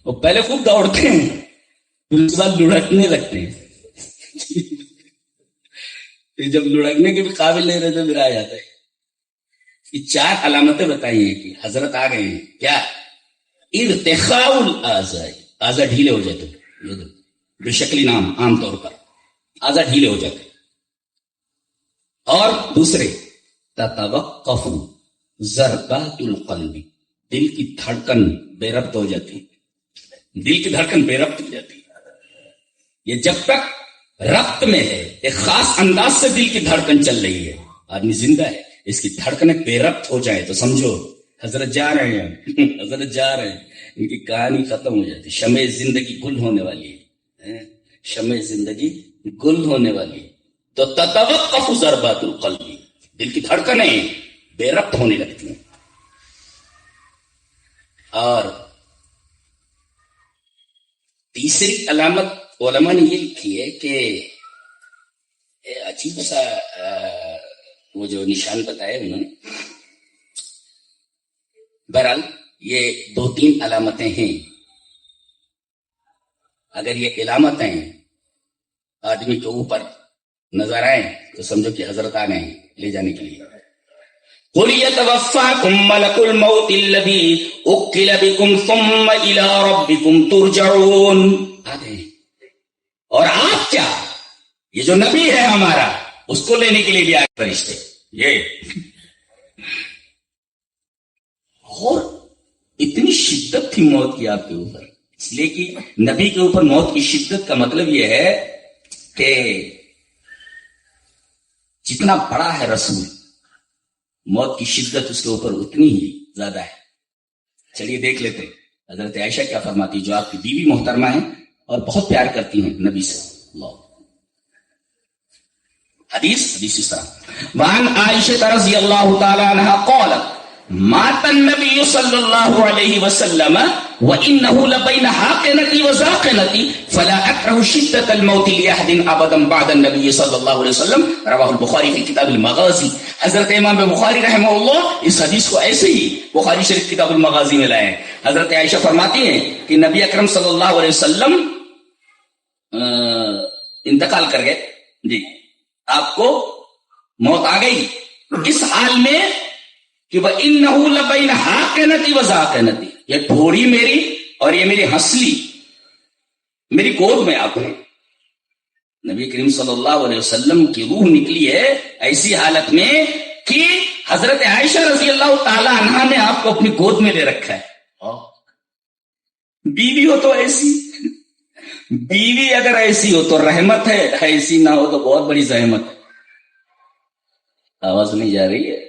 وہ پہلے خوب دوڑتے ہیں، پھر اس کے بعد لڑکنے لگتے ہیں، پھر جب لڑکنے کے بھی قابل نہیں رہتے پھر آ جاتا ہے۔ یہ 4 علامتیں بتائی ہیں کہ حضرت آ گئے ہیں۔ کیا؟ ارتخاء الاعضاء، اعضاء ڈھیلے ہو جاتے، بے شکلی نام عام طور پر اعضاء ڈھیلے ہو جاتے۔ اور دوسرے تتوقف ضربات القلب، دل کی دھڑکن بے ربط ہو جاتی، دل کی دھڑکن بے ربط ہو جاتی۔ یہ جب تک ربط میں ہے، ایک خاص انداز سے دل کی دھڑکن چل رہی ہے، آدمی زندہ ہے، اس کی دھڑکنیں بے ربط ہو جائے تو سمجھو حضرت جا رہے ہیں، حضرت جا رہے ہیں، ان کی کہانی ختم ہو جاتی۔ شمع زندگی گل ہونے والی ہے، شمع زندگی گل ہونے والی ہے۔ تو تتوقف ضربات القلب، دل کی دھڑکنیں بے ربط ہونے لگتی ہیں۔ اور تیسری علامت علماء نے یہ لکھی ہے کہ عجیب سا وہ جو نشان بتائے انہوں نے، بہرحال یہ 2-3 علامتیں ہیں۔ اگر یہ علامتیں آدمی کے اوپر نظر آئیں تو سمجھو کہ حضرت آ گئے ہیں لے جانے کے لیے۔ قُلْ يَتَوَفَّاكُمْ مَلَكُ الْمَوْتِ الَّذِي وُكِّلَ بِكُمْ ثُمَّ إِلَىٰ رَبِّكُمْ تُرْجَعُونَ۔ آ گئے، اور آپ کیا، یہ جو نبی ہے ہمارا، اس کو لینے کے لیے بھی آئے فرشتے۔ یہ اور اتنی شدت تھی موت کی آپ کے اوپر، اس لیے کہ نبی کے اوپر موت کی شدت کا مطلب یہ ہے کہ جتنا بڑا ہے رسول، موت کی شدت اس کے اوپر اتنی ہی زیادہ ہے۔ چلیے دیکھ لیتے حضرت عائشہ کیا فرماتی، جو آپ کی بیوی محترمہ ہیں اور بہت پیار کرتی ہیں نبی سے۔ اللہ حدیث اس طرح، وعن عائشہ رضی اللہ تعالی عنہا قالت مات النبی صلی اللہ علیہ وسلم وانه لبین حاقنتی وزاقنتی فلا اکرہ شدت الموت لأحد ابدا بعد النبی صلی اللہ علیہ وسلم، رواہ البخاری فی کتاب المغازی۔ حضرت امام بخاری رحمہ اللہ اس حدیث کو ایسے ہی بخاری شریف کتاب المغازی میں لائے ہیں۔ حضرت عائشہ فرماتی ہیں کہ نبی اکرم صلی اللہ علیہ وسلم انتقال کر گئے، جی آپ کو موت آ گئی، اس حال میں کہ وَإِنَّهُ لَبَيْنَ حَاقِنَتِي وَزَاقِنَتِي، یہ ٹھوڑی میری اور یہ میری ہنسلی میری گود میں آپ ہیں۔ نبی کریم صلی اللہ علیہ وسلم کی روح نکلی ہے ایسی حالت میں کہ حضرت عائشہ رضی اللہ تعالی عنہا نے آپ کو اپنی گود میں لے رکھا ہے۔ بیوی ہو تو ایسی، بیوی اگر ایسی ہو تو رحمت ہے، ایسی نہ ہو تو بہت بڑی زحمت ہے۔ آواز نہیں جا رہی ہے؟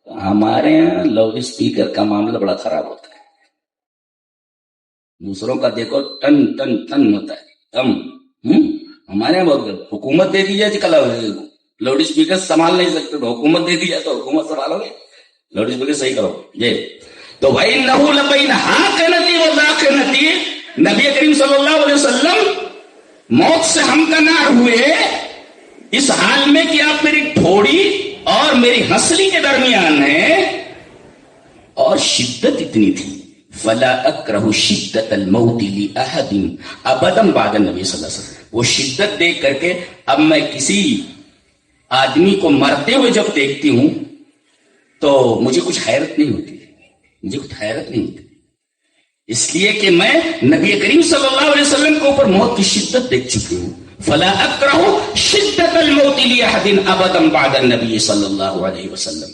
ہمارے یہاں لاؤڈ اسپیکر کا معاملہ بڑا خراب ہوتا ہے، دوسروں کا دیکھو ٹن ٹن ٹن ہوتا ہے کم، ہمارے یہاں بہت، حکومت دے دی جائے کل لاؤڈ اسپیکر سنبھال نہیں سکتے تو حکومت دے دی جائے تو حکومت سنبھالو گے، لاؤڈ اسپیکر صحیح کرو یہ تو بھائی۔ نہو لبین حاقنتی وزاقنتی، نبی کریم صلی اللہ علیہ وسلم موت سے ہمکنار ہوئے اس حال میں کہ آپ میری ٹھوڑی اور میری ہنسلی کے درمیان ہیں، اور شدت اتنی تھی فلا اکرہ شدت الموت لأحد ابدا بعد النبی صلی اللہ علیہ وسلم، وہ شدت دیکھ کر کے اب میں کسی آدمی کو مرتے ہوئے جب دیکھتی ہوں تو مجھے کچھ حیرت نہیں ہوتی، مجھے کچھ حیرت نہیں ہوتی، اس لیے کہ میں نبی کریم صلی اللہ علیہ وسلم کے اوپر موت کی شدت دیکھ چکی ہوں۔ فلا اکرہ شدت الموت لأحد ابدا بعد النبی صلی اللہ علیہ وسلم،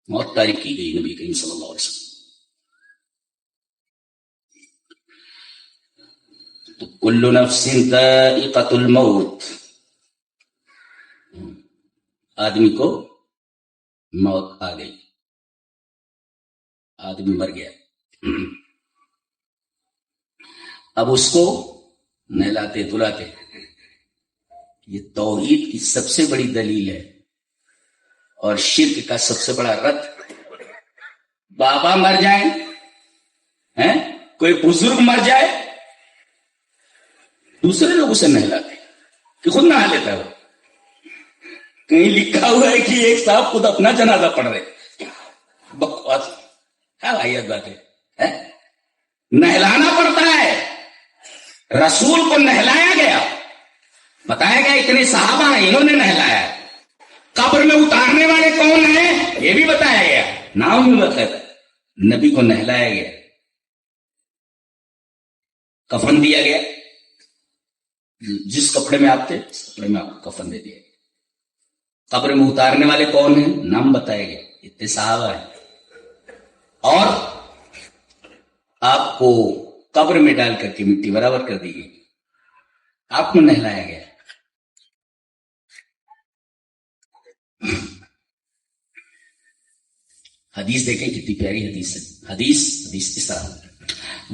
موت تاریخ کی گئی نبی کریم صلی اللہ علیہ وسلم۔ تو کل نفس ذائقۃ الموت، آدمی کو موت آ گئی، آدمی مر گیا، اب اس کو نہلاتے دھلاتے، یہ توحید کی سب سے بڑی دلیل ہے اور شرک کا سب سے بڑا رد۔ بابا مر جائیں، کوئی بزرگ مر جائے، دوسرے لوگ اسے نہلاتے کہ خود نہا لیتا ہے، وہ کہیں لکھا ہوا ہے کہ ایک صاحب خود اپنا جنازہ پڑھ رہے، بکواس ہے واحد بات ہے، نہلانا پڑتا ہے، رسول کو نہلایا گیا، بتایا گیا اتنے صحابہ ہیں انہوں نے نہلایا، قبر میں اتارنے والے کون ہیں یہ بھی بتایا گیا، نام بھی بتایا، نبی کو نہلایا گیا، کفن دیا گیا، جس کپڑے میں آپ تھے اس کپڑے میں آپ کو کفن دے دیا، قبر میں اتارنے والے کون ہیں نام بتایا گیا، اتنے صحابہ ہیں، اور آپ کو قبر میں ڈال کر کے مٹی برابر کر دی گئی، آپ کو نہلایا گیا۔ حدیث دیکھیں کتنی پیاری حدیث ہے، حدیث اس طرح،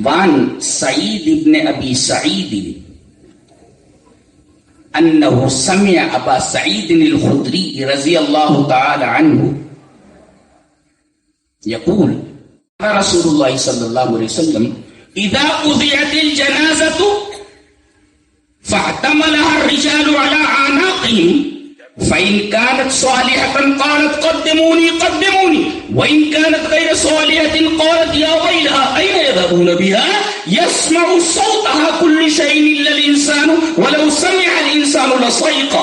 وان سعید ابن ابی سعید انه سمع ابا سعید الخدری رضی اللہ تعالی عنہ یقول رسول اللہ صلی اللہ علیہ وسلم اذا اذیعت الجنازة فاحتملها الرجال على اعناقهم فإن كانت صالحة قالت قدموني قدموني وإن كانت غير صالحة قالت يا ويلها أين يذهبون بها يسمع صوتها كل شيء إلا الإنسان ولو سمع الإنسان لصيق۔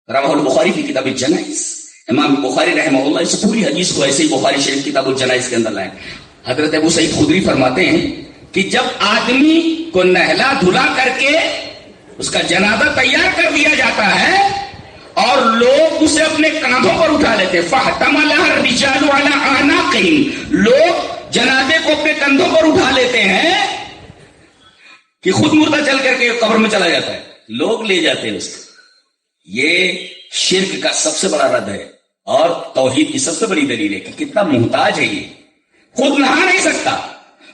رواه البخاری في کتاب الجنائز، امام بخاری رحمہ اللہ اس پوری حدیث کو ایسے ہی بخاری شریف کتاب الجنائز کے اندر لائیں۔ حضرت ابو سعید خدری فرماتے ہیں کہ جب آدمی کو نہلا دھلا کر کے اس کا جنازہ تیار کر دیا جاتا ہے اور لوگ اسے اپنے کاندھوں پر اٹھا لیتے، فاحتملها الرجال على اعناقهم، لوگ جنازے کو اپنے کندھوں پر اٹھا لیتے ہیں کہ خود مردہ چل کر کے قبر میں چلا جاتا ہے، لوگ لے جاتے ہیں اس کو۔ یہ شرک کا سب سے بڑا رد ہے اور توحید کی سب سے بڑی دلیل ہے کہ کتنا محتاج ہے، یہ خود نہا نہیں سکتا،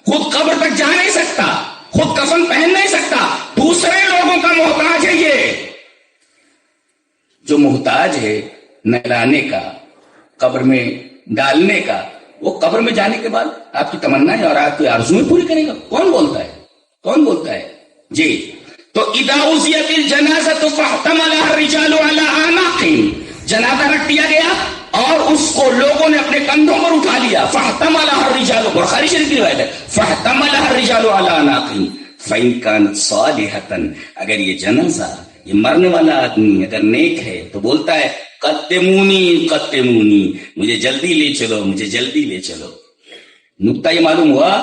خود قبر تک جا نہیں سکتا، خود کفن پہن نہیں سکتا، دوسرے لوگوں کا محتاج ہے۔ یہ جو محتاج ہے نہلانے کا، قبر میں ڈالنے کا، وہ قبر میں جانے کے بعد آپ کی تمنا ہے اور آپ کی آرزویں پوری کرے گا؟ کون بولتا ہے؟ کون بولتا ہے؟ جی تو اذا اذیت الجنازۃ فاحتملها الرجال على اعناقهم، جنازہ رکھ دیا گیا اور اس کو لوگوں نے اپنے کندھوں پر اٹھا لیا، فاحتملها الرجال، بخاری شریف کی روایت ہے، فاحتملها الرجال على اعناقهم فإن كانت صالحة، اگر یہ جنازہ، یہ مرنے والا آدمی اگر نیک ہے تو بولتا ہے قدمونی قدمونی، مجھے جلدی لے چلو، مجھے جلدی لے چلو۔ نکتہ یہ معلوم ہوا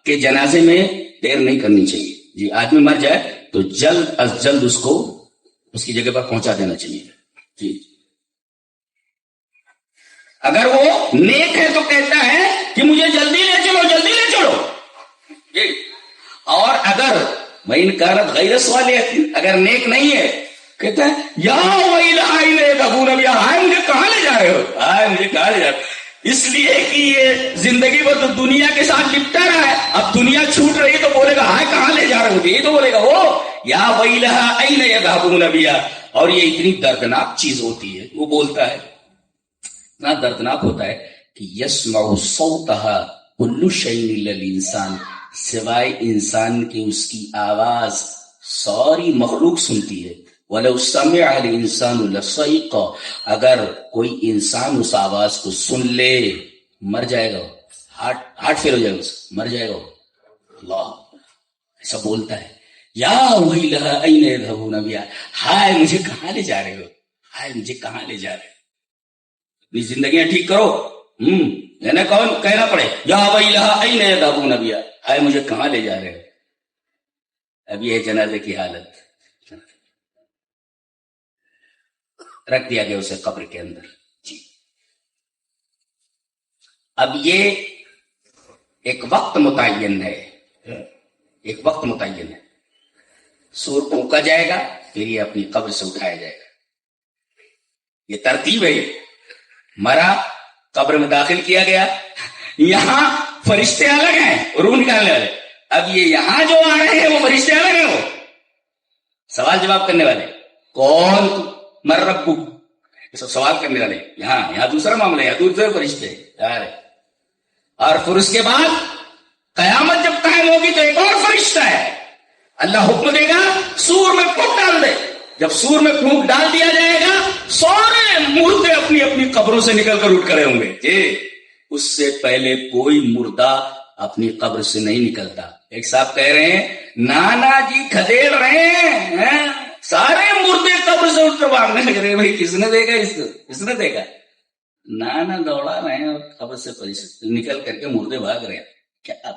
کہ جنازے میں دیر نہیں کرنی چاہیے، جی آدمی مر جائے تو جلد از جلد اس کو اس کی جگہ پر پہنچا دینا چاہیے، جی۔ اگر وہ نیک ہے تو کہتا ہے کہ مجھے جلدی لے چلو، جلدی لے چلو، جی۔ اور اگر وَإِنْ كَانَتْ غَيْرَ صَالِحَةٍ، اگر نیک نہیں ہے کہتا ہے یا وَيْلَهَا أَيْنَ يَذْهَبُونَ بِهَا، ہائے مجھے کہاں لے جا رہے ہو، ہائے مجھے کہاں لے جا رہے ہو، اس لیے کہ یہ زندگی میں تو دنیا کے ساتھ لپٹا رہا ہے، اب دنیا چھوٹ رہی تو بولے گا ہائے کہاں لے جا رہے ہو، یہ تو بولے گا وہ یا وَيْلَهَا أَيْنَ يَذْهَبُونَ بِهَا۔ اور یہ اتنی دردناک چیز ہوتی ہے، وہ بولتا ہے، اتنا دردناک ہوتا ہے کہ يَسْمَعُ صَوْتَهَا كُلُّ شَيْءٍ إِلَّا الْإِنسَانَ، سوائے انسان کی اس کی آواز ساری مخلوق سنتی ہے۔ وَلَوْ سَمِعَ الْإِنسَانُ لَصَيْقَ، اگر کوئی انسان اس آواز کو سن لے مر جائے گا، ہارٹ فیل ہو جائے گا، مر جائے گا۔ اللہ ایسا بولتا ہے یا وَيْلَهَا أَيْنَ يَذْهَبُونَ بِهَا، ہائے مجھے کہاں لے جا رہے ہو، ہائے مجھے کہاں لے جا رہے ہو، اپنی زندگیاں ٹھیک کرو، یعنی کون کہنا پڑے یا وَيْلَهَا أَيْنَ يَذْهَبُونَ بِهَا، ہائے مجھے کہاں لے جا رہے ہو۔ اب یہ ہے جنازے کی حالت، رکھ دیا گیا اسے قبر کے اندر، جی۔ اب یہ ایک وقت متعین ہے، ایک وقت متعین ہے. سور پھونکا جائے گا پھر یہ اپنی قبر سے اٹھایا جائے گا. یہ ترتیب ہے. مرا، قبر میں داخل کیا گیا، یہاں فرشتے الگ ہیں روح نکالنے والے. اب یہ یہاں جو آ رہے ہیں وہ فرشتے الگ ہیں. وہ سوال جواب کرنے والے، کون مر ربو، یہ سب سوال کرنے والے. یہاں دوسرا معاملہ ہے، یہاں دوسرے فرشتے. اور پھر اس کے بعد قیامت جب قائم ہوگی تو ایک اور فرشتہ ہے، اللہ حکم دے گا سور میں پھونک ڈال دے. جب سور میں پھونک ڈال دیا جائے گا سارے مردے اپنی اپنی قبروں سے نکل کر اٹھ کھڑے ہوں گے. اس سے پہلے کوئی مردہ اپنی قبر سے نہیں نکلتا. ایک صاحب کہہ رہے ہیں نانا جی کھدیڑ رہے ہیں، سارے مردے قبر سے اٹھ کر بھاگنے لگ رہے. بھائی کس نے دے گا اس کو، کس نے دے گا؟ نانا دوڑا رہے ہیں اور قبر سے نکل کر کے مردے بھاگ رہے ہیں. کیا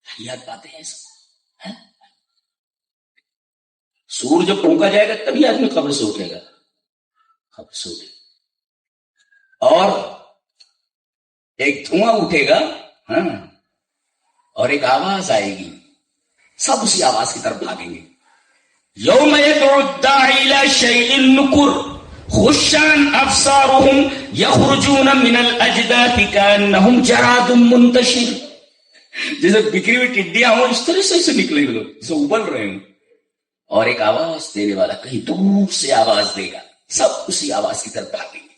حیات باتیں ہیں سب. سور جب پھونکا جائے گا تبھی آدمی قبر سے اٹھے گا، قبر سے اٹھے گا. اور ایک دھواں اٹھے گا اور ایک آواز آئے گی، سب اسی آواز کی طرف بھاگیں گے. یوم یدعو الداعی الی شیء نکر خشعا ابصارهم یخرجون من الاجداث کانہم جراد منتشر. جیسے بکھری ہوئی ٹڈیاں ہوں اس طرح سے نکلے لوگ، جیسے ابل رہے ہوں. اور ایک آواز دینے والا کہیں دور سے آواز دے گا، سب اسی آواز کی طرف بھاگیں گے.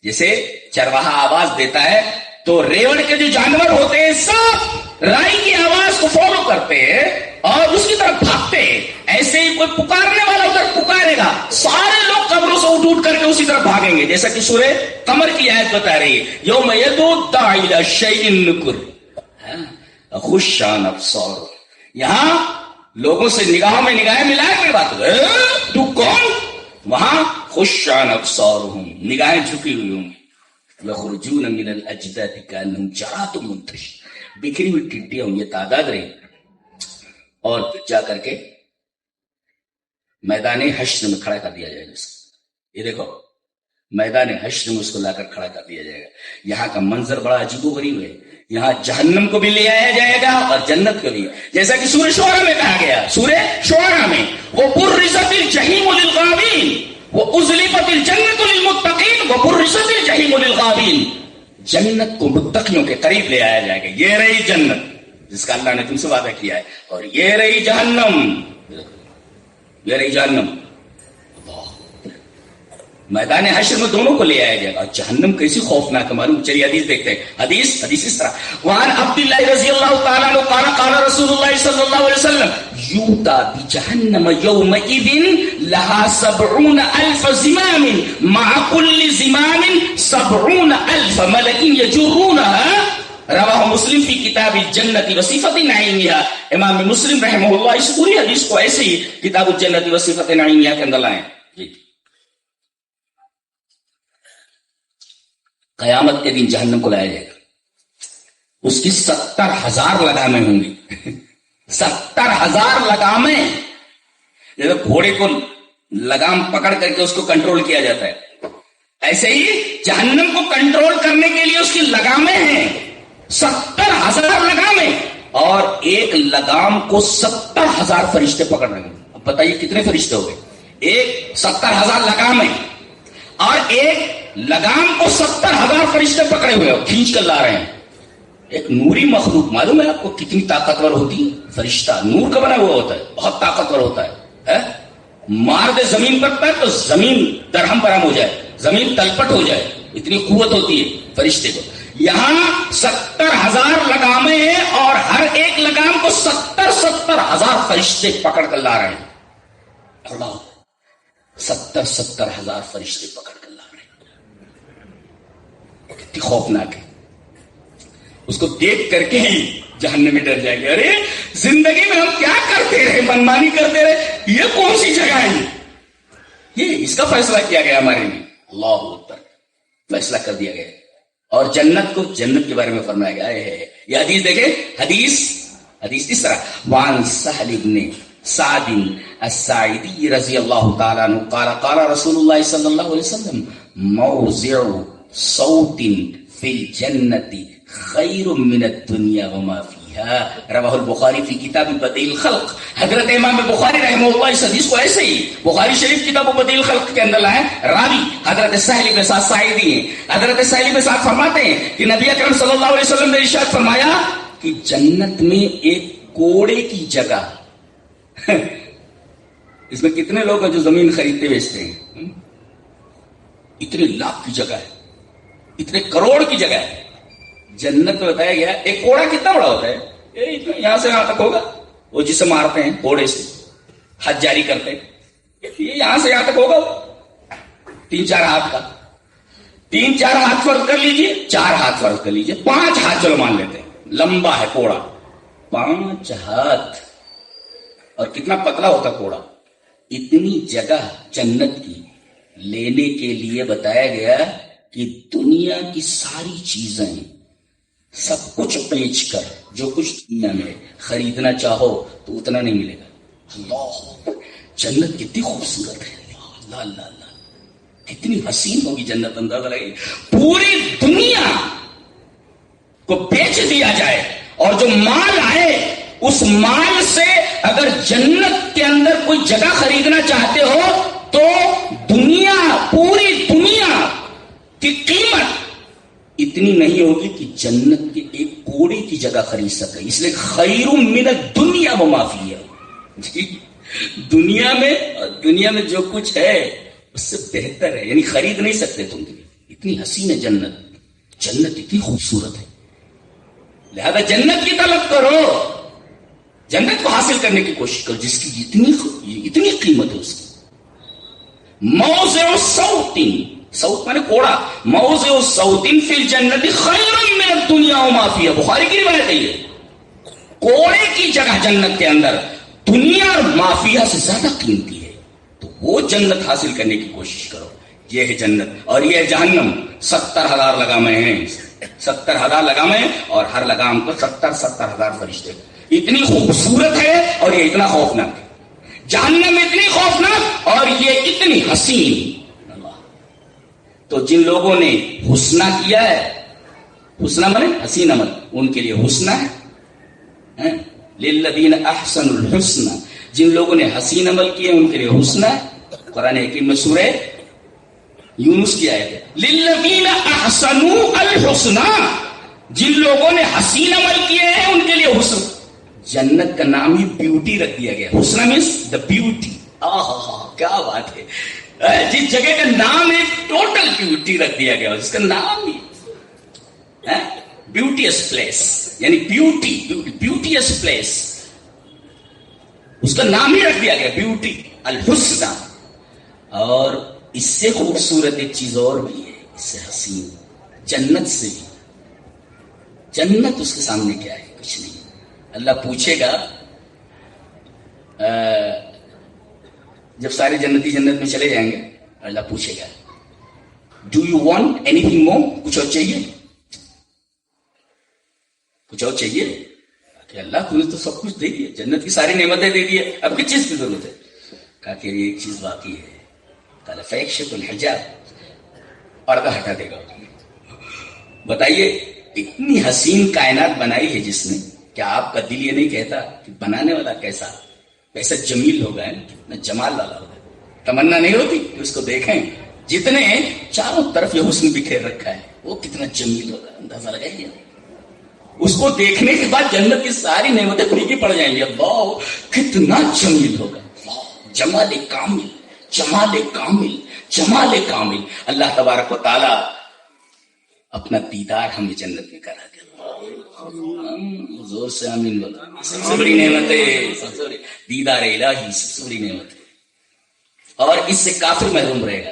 جیسے چرواہا آواز دیتا ہے تو ریوڑ کے جو جانور ہوتے ہیں سب رائی کی آواز کو فالو کرتے ہیں اور اس کی طرف بھاگتے ہیں. ایسے ہی کوئی پکارنے والا ادھر پکارے گا، سارے لوگ قبروں سے اٹھ کر کے اسی طرف بھاگیں گے. جیسا کہ سورہ قمر کی آیت بتا رہی ہے یوم یدعو الداعی الی شیء نکر خشعا ابصارهم. یہاں لوگوں سے نگاہوں میں نگاہیں ملائے کوئی بات تو کون، وہاں خشعا ابصارهم نگاہیں جھکی ہوئی ہوں گی. یخرجون من الاجداث کانہم جراد منتشر، بکھری ہوئی ٹڈیاں ہوں، یہ تعداد رہی. اور پھر جا کر کے میدان حشر میں کھڑا کر دیا جائے گا. یہ دیکھو میدان حشر میں اس کو لا کر کھڑا کر دیا جائے گا. یہاں کا منظر بڑا عجیب و غریب ہے. یہاں جہنم کو بھی لے آیا جائے گا اور جنت کو بھی، جیسا کہ سورہ شعراء میں کہا گیا. سورہ شعراء میں وَبُرِّزَتِ الْجَحِيمُ لِلْغَاوِينَ وَأُزْلِفَتِ الْجَنَّةُ لِلْمُتَّقِينَ وَبُرِّزَتِ الْجَحِيمُ لِلْغَاوِينَ. جنت کو متقیوں کے قریب لے آیا جائے گا. یہ رہی جنت جس کا اللہ نے تم سے وعدہ کیا ہے، اور یہ رہی جہنم، یہ رہی جہنم. میدان حشر میں دونوں کو لے آیا جائے گا. جہنم کیسی خوفناک ہے معلوم. چلیے حدیث دیکھتے ہیں. حدیث اس طرح وعن عبداللہ رضی اللہ تعالیٰ عنہ قال قال رسول اللہ صلی اللہ علیہ وسلم یوتا بجہنم یومئذ لها 70,000 زمام مع كل زمام 70,000 ملک یجرونها. رواہ مسلم فی کتاب الجنت وصفت نعیمها. امام مسلم رحمہ اللہ اس پوری حدیث کو ایسے ہی کتاب الجنت وصفت نعیمها کے اندر لائیں. قیامت کے دن جہنم کو لایا جائے گا. اس کی 70,000 لگامیں ہوں گی. 70,000 لگامیں. جیسے گھوڑے کو لگام پکڑ کر کے اس کو کنٹرول کیا جاتا ہے، ایسے ہی جہنم کو کنٹرول کرنے کے لیے اس کی لگامیں ہیں. 70,000 لگامیں، اور ایک لگام کو 70,000 فرشتے پکڑ رہے ہیں. اب بتائیے کتنے فرشتے ہو گئے. ایک 70,000 لگامیں اور ایک لگام کو 70,000 فرشتے پکڑے ہوئے اور کھینچ کر لا رہے ہیں. ایک نوری مخلوق، معلوم ہے آپ کو کتنی طاقتور ہوتی ہے. فرشتہ نور کا بنا ہوا ہوتا ہے، بہت طاقتور ہوتا ہے. مار دے زمین پر تو زمین درہم برہم ہو جائے، زمین تلپٹ ہو جائے، اتنی قوت ہوتی ہے فرشتے کو. یہاں 70,000 لگامیں ہیں اور ہر ایک لگام کو 70,000 فرشتے پکڑ کر لا رہے ہیں. اللہ 70,000 فرشتے پکڑ کر لا رہے ہیں. کتنی خوفناک ہے. اس کو دیکھ کر کے ہی جہنم میں ڈر جائے گا. ارے زندگی میں ہم کیا کرتے رہے، منمانی کرتے رہے، یہ کون سی جگہ ہے، یہ اس کا فیصلہ کیا گیا ہمارے لیے. اللہ اکبر، فیصلہ کر دیا گیا. اور جنت کو جنت کے بارے میں فرمایا گیا ہے. یہ حدیث دیکھیں، حدیث اس طرح وعن سہل بن سعد الساعدی رضی اللہ تعالیٰ عنہ قال قال رسول اللہ صلی اللہ علیہ وسلم موضع صوت فی الجنت خیر من الدنیا وما فیہا، رواہ البخاری فی کتاب بدیع الخلق۔ حضرت امام بخاری رحمہ اللہ اس حدیث کو ایسے ہی بخاری شریف کتاب بدیع الخلق کے اندر لائے۔ راوی حضرت سہل بن سعد ساعدی ہیں۔ حضرت سہل بن سعد فرماتے ہیں کہ نبی اکرم صلی اللہ علیہ وسلم نے ارشاد فرمایا کہ جنت میں ایک کوڑے کی جگہ اس میں کتنے لوگ ہیں جو زمین خریدتے بیچتے ہیں؟ اتنے لاکھ کی جگہ ہے، اتنے کروڑ کی جگہ ہے۔ جنت میں بتایا گیا ایک کوڑا کتنا بڑا ہوتا ہے؟ یہاں سے یہاں تک ہوگا، وہ جسے مارتے ہیں کوڑے سے، حد جاری کرتے ہیں، یہ یہاں سے یہاں تک ہوگا، 3-4 ہاتھ کا، 3-4 ہاتھ فرض کر لیجئے، 4 ہاتھ فرض کر لیجئے، 5 ہاتھ چلو مان لیتے ہیں، لمبا ہے کوڑا 5 ہاتھ، اور کتنا پتلا ہوتا کوڑا۔ اتنی جگہ جنت کی لینے کے لیے بتایا گیا کہ دنیا کی ساری چیزیں سب کچھ بیچ کر جو کچھ دنیا میں خریدنا چاہو تو اتنا نہیں ملے گا۔ اللہ، جنت کتنی خوبصورت ہے، اللہ اللہ اللہ، کتنی حسین ہوگی جنت، اندازہ لگے پوری دنیا کو بیچ دیا جائے اور جو مال آئے اس مال سے اگر جنت کے اندر کوئی جگہ خریدنا چاہتے ہو تو دنیا، پوری دنیا کی قیمت اتنی نہیں ہوگی کہ جنت کے ایک کوڑے کی جگہ خرید سکے۔ اس لیے خیر من الدنیا وما فیہا، دنیا میں جو کچھ ہے اس سے بہتر ہے، یعنی خرید نہیں سکتے تم۔ اتنی حسین ہے جنت، جنت اتنی خوبصورت ہے، لہذا جنت کی طلب کرو، جنت کو حاصل کرنے کی کوشش کرو جس کی اتنی قیمت ہے اس کی۔ موضع صوت، صوت مانے کوڑا، موضع صوت فی الجنت خیر من الدنیا وما فیہا، بخاری کی روایت ہے یہ۔ کوڑے کی جگہ جنت کے اندر دنیا اور ما فیہا سے زیادہ قیمتی ہے، تو وہ جنت حاصل کرنے کی کوشش کرو۔ یہ ہے جنت، اور یہ ہے جہنم۔ 70,000 لگامیں ہیں، 70,000 لگامیں، اور ہر لگام کو 70,000 فرشتے۔ اتنی خوبصورت ہے اور یہ اتنا خوفناک ہے، جہنم اتنی خوفناک اور یہ اتنی حسین۔ تو جن لوگوں نے حسنہ کیا ہے، حسنہ مانے حسین عمل، ان کے لیے حسنہ ہے، للذین احسنوا الحسنى، جن لوگوں نے حسین عمل کیے ان کے لیے حسنہ ہے۔ قرآن حکیم میں سورہ یونس کی آیت ہے، للذین احسنوا الحسنى، جن لوگوں نے حسین عمل کیے ہیں ان کے لیے حسن۔ جنت کا نام ہی بیوٹی رکھ دیا گیا، حسنہ مینس دا بیوٹی۔ کیا بات ہے، جس جگہ کا نام ہے ٹوٹل بیوٹی رکھ دیا گیا، جس کا نام ہی بیوٹیس پلیس، یعنی بیوٹیس پلیس، اس کا نام ہی رکھ دیا گیا بیوٹی الحسنہ۔ اور اس سے خوبصورت ایک چیز اور بھی ہے، اس سے حسین، جنت سے بھی، جنت اس کے سامنے کیا ہے؟ کچھ نہیں۔ اللہ پوچھے گا جب سارے جنتی جنت میں چلے جائیں گے، اللہ پوچھے گا do you want anything more, کچھ اور چاہیے؟ کچھ اور چاہیے؟ کہ اللہ تو نے تو سب کچھ دے دیا، جنت کی ساری نعمتیں دے دی، اب کس چیز کی ضرورت ہے؟ کہا کہ ایک چیز باقی ہے، قال فیکشف الحجاب، پردہ ہٹا دے گا۔ بتائیے اتنی حسین کائنات بنائی ہے جس نے، کیا آپ کا دل یہ نہیں کہتا کہ بنانے والا کیسا جمیل ہوگا، کتنا جمال والا ہوگا؟ تمنا نہیں ہوتی کہ اس کو دیکھیں، جتنے چاروں طرف یہ حسن بکھیر رکھا ہے وہ کتنا جمیل ہوگا، اندازہ لگائیے۔ اس کو دیکھنے کے بعد جنت کی ساری نعمتیں پھیکی پڑ جائیں گی، اللہ کتنا جمیل ہوگا، جمال کامل، جمال کامل، جمال کامل۔ اللہ تبارک و تعالی اپنا دیدار ہمیں جنت میں کرا دے، زور سے آمین بولا۔ سب سے بڑی نعمت ہے دیدار الہی، سب سے بڑی نعمت ہے، اور اس سے کافر محروم رہے گا،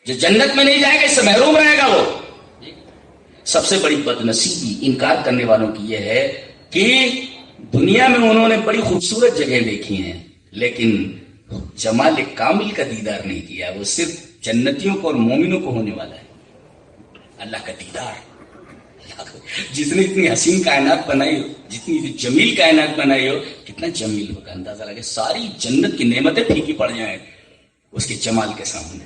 جو جنت میں نہیں جائے گا اس سے محروم رہے گا۔ وہ سب سے بڑی بدنصیبی انکار کرنے والوں کی یہ ہے کہ دنیا میں انہوں نے بڑی خوبصورت جگہیں دیکھی ہیں لیکن جمال کامل کا دیدار نہیں کیا، وہ صرف جنتیوں کو اور مومنوں کو ہونے والا ہے اللہ کا دیدار۔ جس نے اتنی حسین کائنات بنائی ہو، جتنی جمیل کائنات بنائی ہو، کتنا جمیل ہوگا، اندازہ لگے ساری جنت کی نعمتیں پھیکی پڑ جائیں اس کے جمال کے سامنے۔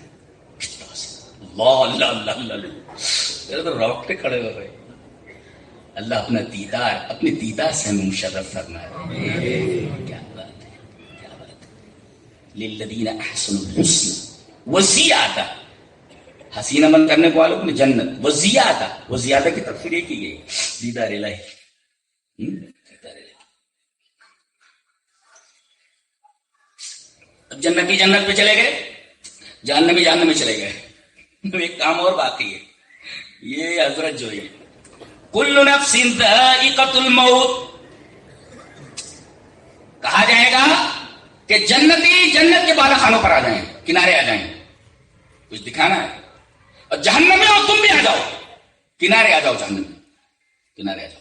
اللہ اللہ اللہ اللہ، تو روکتے کھڑے ہو رہے۔ اللہ اپنے دیدار سے ہمیں مشرف فرمائے. کیا بات ہے، کیا بات ہے. للذین احسنوا الحسنى وزیادہ، حسین عمل کرنے والوں کو جنت وزیادہ، وہ زیادہ کی تفسیر کی گئی دیدار الہی. اب جنتی جنت میں چلے گئے، جہنمی جہنم میں چلے گئے. ایک کام اور باقی ہے، یہ حضرت جو ہے کل نفس ذائقۃ الموت، کہا جائے گا کہ جنتی جنت کے بالا خانوں پر آ جائیں، کنارے آ جائیں، کچھ دکھانا ہے. اور جہنم میں اور تم بھی آ جاؤ، کنارے آ جاؤ، جہنم کنارے آ جاؤ.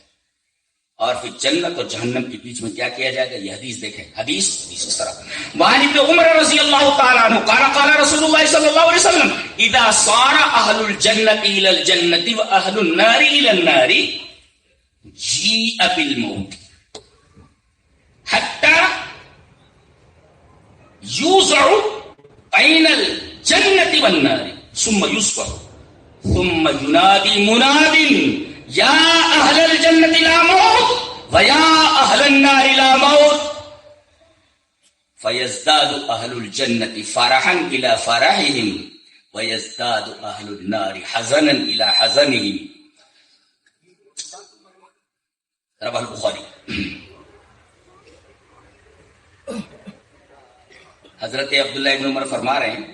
اور پھر جنت اور جہنم کے بیچ میں کیا کیا جائے گا، یہ حدیث دیکھیں. حدیث اس طرح وعن ابن عمر رضی اللہ تعالی عنہ قال قال رسول اللہ صلی اللہ علیہ وسلم اذا صار اهل الجنة الى الجنة واهل النار الى النار جيء بالموت حتى يوزع بين الجنة والنار ثم يصفر ثم ينادي مناد یا اہل الجنت لا موت ویا اہل النار لا موت فیزداد اہل الجنت فرحا الى فرحهم ویزداد اہل النار حزنا الى حزنهم. رواه البخاری. حضرت عبداللہ ابن عمر فرما رہے ہیں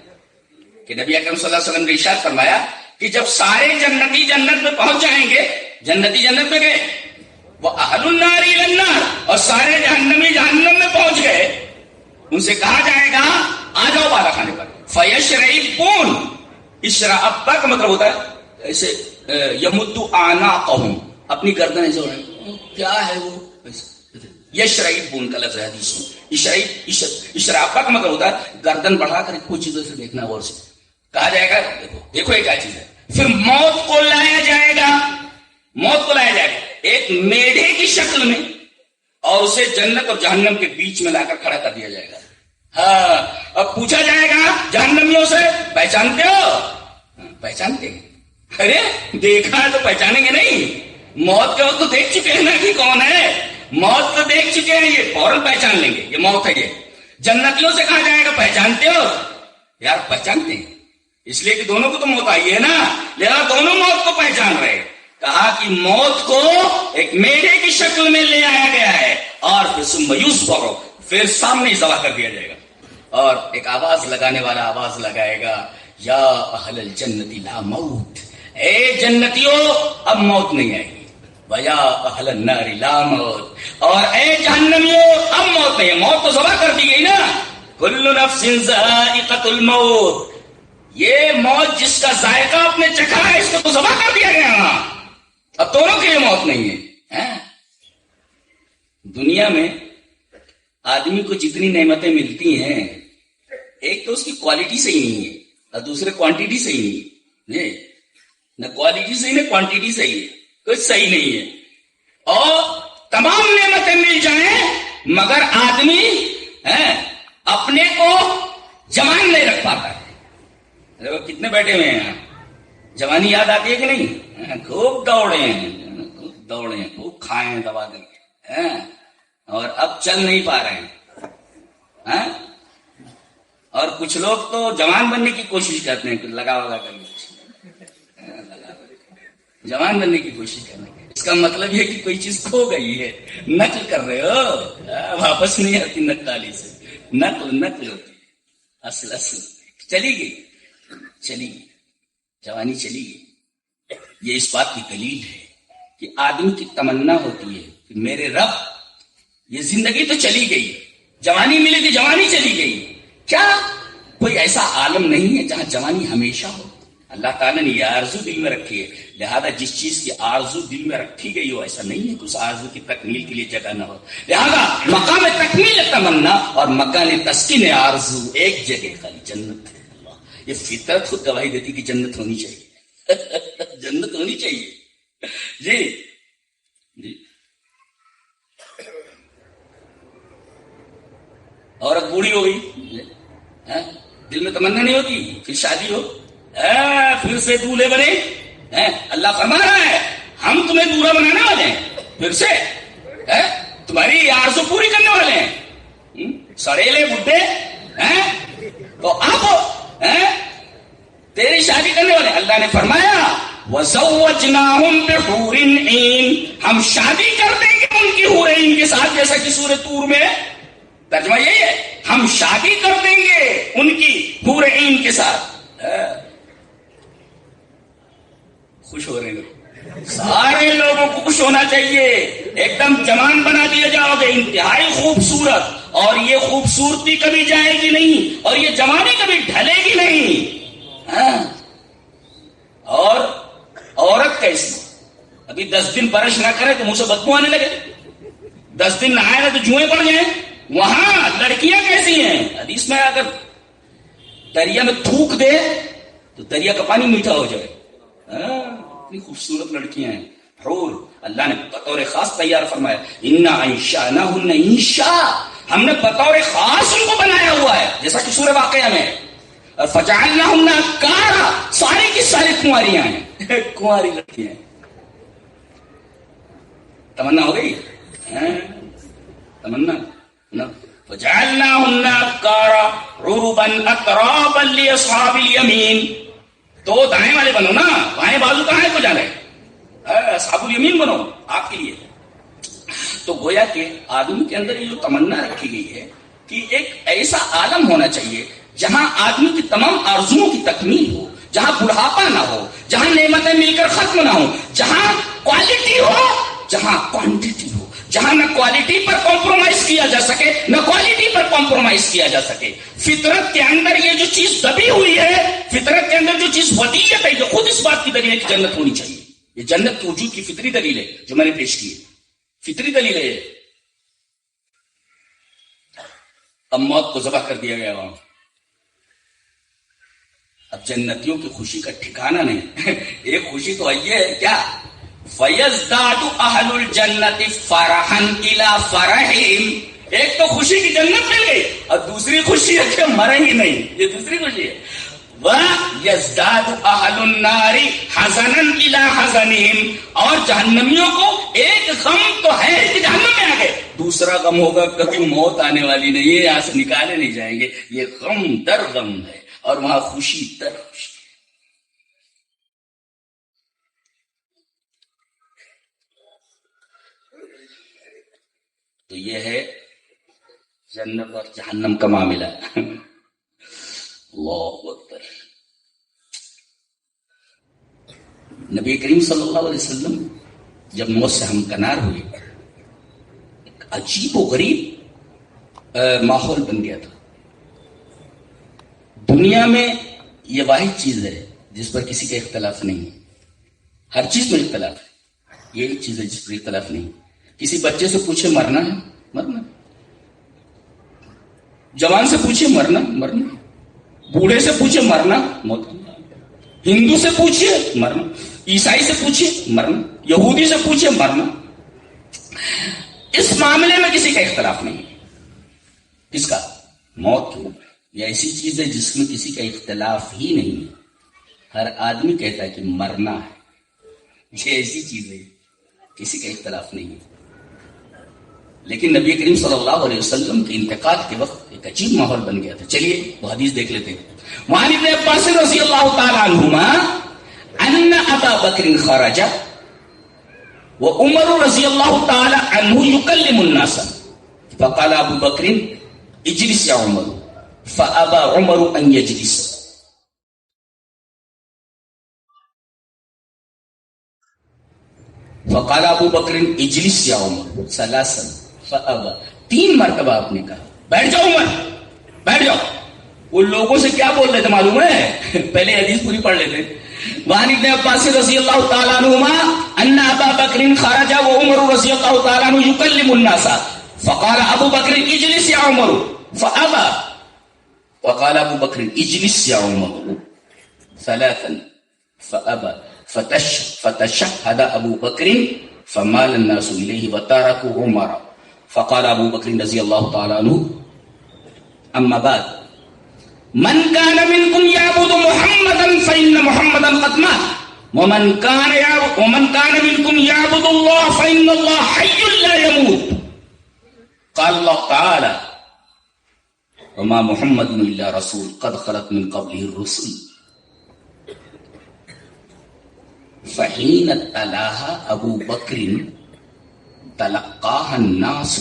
کہ نبی اکرم صلی اللہ علیہ وسلم نے ارشاد فرمایا کہ جب سارے جنتی جنت میں پہنچ جائیں گے، جنتی جنت میں گئے، وہ اہل النار الی النار، اور سارے جہنمی جہنم میں پہنچ گئے، ان سے کہا جائے گا آ جاؤ بالا خانے پر. فیشرعون، اشراء کا مطلب ہوتا ہے ایسے یمد اعناقهم، اپنی گردنیں جو ہیں کیا ہے وہ یشرعون کا لفظ ہے حدیث میں. اشراء کا مطلب ہوتا ہے گردن بڑھا کر کوئی چیزوں سے دیکھنا، اور سے کہا جائے گا دیکھو یہ کیا چیز ہے. پھر موت کو لایا جائے گا، موت کو لایا جائے گا ایک میڑھے کی شکل میں، اور اسے جنت اور جہنم کے بیچ میں لا کر کھڑا کر دیا جائے گا. ہاں، اب پوچھا جائے گا جہنمیوں سے پہچانتے ہو؟ پہچانتے ہیں. ارے دیکھا ہے تو پہچانیں گے نہیں؟ موت کے وقت تو دیکھ چکے ہیں نا کہ کون ہے، موت تو دیکھ چکے ہیں، یہ فوراً پہچان لیں گے یہ موت ہے. یہ جنتیوں سے کہا جائے گا پہچانتے ہو؟ یار پہچانتے ہیں، اس لیے کہ دونوں کو تو موت آئی ہے نا، لہذا دونوں موت کو پہچان رہے. کہا کہ موت کو ایک میڑھے کی شکل میں لے آیا گیا ہے، اور پھر ثم یصبر، پھر سامنے ذبح کر دیا جائے گا، اور ایک آواز لگانے والا آواز لگائے گا یا اہل الجنت لا موت، اے جنتیوں اب موت نہیں آئے گی. ویا اہل النار لا موت، اور اے جہنمیوں اب موت نہیں ہے، موت تو ذبح کر دی گئی نا. کل نفس ذائقۃ الموت، یہ موت جس کا ذائقہ آپ نے چکھا ہے اس کو تو ذبح کر دیا گیا، اب دونوں کے لیے موت نہیں ہے. دنیا میں آدمی کو جتنی نعمتیں ملتی ہیں، ایک تو اس کی کوالٹی صحیح نہیں ہے، اور دوسرے کوانٹیٹی صحیح نہیں ہے. نہ کوالٹی صحیح نہ کوانٹیٹی صحیح ہے، کچھ صحیح نہیں ہے. اور تمام نعمتیں مل جائیں مگر آدمی اپنے کو جوان نہیں رکھ پاتا ہے. کتنے بیٹھے ہوئے ہیں یہاں، جوانی یاد آتی ہے کہ نہیں؟ خوب دوڑے ہیں، خوب کھائے ہیں دبا کر کے، اور اب چل نہیں پا رہے ہیں. اور کچھ لوگ تو جوان بننے کی کوشش کرتے ہیں، لگا وگا کر جوان بننے کی کوشش کرنے. اس کا مطلب یہ کہ کوئی چیز کھو گئی ہے، نقل کر رہے ہو، واپس نہیں آتی نقالی سے، نقل ہوتی ہے، اصل چلی گئی، جوانی چلی گئی. یہ اس بات کی دلیل ہے کہ آدمی کی تمنا ہوتی ہے کہ میرے رب، یہ زندگی تو چلی گئی، جوانی ملی تھی، جوانی چلی گئی، کیا کوئی ایسا عالم نہیں ہے جہاں جوانی ہمیشہ ہو؟ اللہ تعالیٰ نے یہ آرزو دل میں رکھی ہے، لہذا جس چیز کی آرزو دل میں رکھی گئی ہو ایسا نہیں ہے کہ اس آرزو کی تکمیل کے لیے جگہ نہ ہو. لہذا مقام تکمیل تمنا اور مکان تسکین آرزو ایک جگہ، خالی جنت ہے. یہ فطرت خود گواہی دیتی کہ جنت ہونی چاہیے، جنت ہونی چاہیے. جی اور اب بوڑھی ہو گئی، دل میں تمنا نہیں ہوتی، پھر شادی ہو، پھر سے دولہے بنے. اللہ فرما رہا ہے ہم تمہیں دورا بنانے والے ہیں پھر سے، تمہاری آرزو پوری کرنے والے ہیں، سڑیلے بڈھے تو اب تیری شادی کرنے والے. اللہ نے فرمایا وَزَوَّجْنَاهُمْ بِحُورٍ عِينٍ، ہم شادی کر دیں گے ان کی حور عین کے ساتھ، جیسا کہ سورۃ طور میں ترجمہ یہی ہے، ہم شادی کر دیں گے ان کی حور عین کے ساتھ. خوش ہو رہے ہیں سارے لوگوں کو، خوش ہونا چاہیے، ایک دم جوان بنا دیا جاؤ گے، انتہائی خوبصورت، اور یہ خوبصورتی کبھی جائے گی نہیں، اور یہ جوانی کبھی ڈھلے گی نہیں. اور عورت کیسی؟ ابھی 10 دن برش نہ کرے تو منہ سے بدبو آنے لگے، 10 دن نہائے گا تو جوئیں پڑ جائیں. وہاں لڑکیاں کیسی ہیں؟ حدیث میں اگر دریا میں تھوک دے تو دریا کا پانی میٹھا ہو جائے. اتنی خوبصورت لڑکیاں ہیں حور، اللہ نے بطور خاص تیار فرمایا انا انشأناہن انشاء، ہم نے بطور خاص ان کو بنایا ہوا ہے، جیسا کہ سورہ واقعہ میں. فجعلناہن ابکارا، ساری کی ساری کنواریاں ہیں، کنواری لڑکیاں ہیں. تمنا ہو گئی تمنا. فجعلناہن ابکارا عربا اترابا لاصحاب الیمین. تو دائیں والے بنو نا، بائیں بازو کہاں کو جانا ہے، اصحاب الیمین بنو آپ کے لیے. تو گویا کہ آدمی کے اندر یہ جو تمنا رکھی گئی ہے کہ ایک ایسا عالم ہونا چاہیے جہاں آدمی کی تمام آرزوؤں کی تکمیل ہو، جہاں بڑھاپا نہ ہو، جہاں نعمتیں مل کر ختم نہ ہو، جہاں کوالٹی ہو، جہاں کوانٹٹی ہو، جہاں نہ کوالٹی پر کمپرومائز کیا جا سکے نہ کوالٹی پر کمپرومائز کیا جا سکے. فطرت کے اندر یہ جو چیز دبی ہوئی ہے، فطرت کے اندر جو چیز ودیعت ہے، جو خود اس بات کی دلیل ہے کہ جنت ہونی چاہیے. یہ جنت کے وجود کی فطری دلیل ہے جو میں نے پیش کی ہے، فطری دلیل ہے. اب موت کو ذبح کر دیا گیا وہاں، اب جنتیوں کی خوشی کا ٹھکانہ نہیں. ایک خوشی تو یہ ہے کیا، فَيَزْدَادُ أَهْلُ الْجَنَّةِ فَرَحًا إِلَىٰ فَرَحِهِمْ. ایک تو خوشی کی جنت مل گئی، اور دوسری خوشی ہے کہ مریں ہی نہیں، یہ دوسری خوشی ہے. وَيَزْدَادُ أَهْلُ النَّارِ حَزَنًا إِلَىٰ حَزَنِهِمْ. اور جہنمیوں کو ایک غم تو ہے کہ جہنم میں آ گئے، دوسرا غم ہوگا کبھی موت آنے والی نہیں، یہ یہاں سے نکالے نہیں جائیں گے. یہ غم در غم ہے، اور وہاں خوشی در خوشی. تو یہ ہے جنت اور جہنم کا معاملہ. اللہ اکبر. نبی کریم صلی اللہ علیہ وسلم جب موت سے ہمکنار ہوئے، ایک عجیب و غریب ماحول بن گیا تھا. دنیا میں یہ واحد چیز ہے جس پر کسی کا اختلاف نہیں ہے، ہر چیز میں اختلاف ہے، یہی چیز ہے جس پر اختلاف نہیں. کسی بچے سے پوچھے مرنا ہے، مرنا. جوان سے پوچھے مرنا، مرنا. بوڑھے سے پوچھے مرنا، موت. ہندو سے پوچھے مرنا، عیسائی سے پوچھے مرنا، یہودی سے پوچھے مرنا. اس معاملے میں کسی کا اختلاف نہیں ہے. کس کا؟ موت کی. یہ ایسی چیز ہے جس میں کسی کا اختلاف ہی نہیں ہے. ہر آدمی کہتا ہے کہ مرنا ہے. یہ ایسی چیز ہے کسی کا اختلاف نہیں ہے. لیکن نبی کریم صلی اللہ علیہ وسلم کے انتقال کے وقت ایک عجیب ماحول بن گیا تھا. چلیے وہ حدیث دیکھ لیتے ہیں. وعن ابن عباس رضی اللہ تعالی عنہما ان ابا بکر خرج وعمر رضی اللہ تعالی عنہ يكلم الناس فقال ابو بکر اجلس یا عمر فابى عمر ان يجلس. فقال ابو بکر اجلس یا عمر ثلاثا فابى. 3 مرتبہ آپ نے کہا بیٹھ جاؤ عمر، بیٹھ جاؤ. وہ لوگوں سے کیا بول رہے تھے معلوم ہے؟ پہلے حدیث پوری پڑھ لیتے. وعن ابن عباس رضی اللہ تعالی عنہما ان ابا بکر خرج وعمر رضی اللہ تعالی عنہ يكلم الناس فقال ابو بکر اجلس یا عمر فابى. وقال ابو بکر اجلس یا عمر ثلاثا فابى. فتشهد ابو بکر فمال الناس الیہ وتركوا عمر. فقال ابو بکر رضی اللہ تعالی عنہ اما بعد من كان منكم يعبد محمدا فإن محمدا قد مات. ومن كان منكم يعبد الله فإن الله حي لا يموت. قال الله تعالى وما محمد إلا رسول قد خلت من قبله الرسل. فحين تلاها أبو بكر تلقاها الناس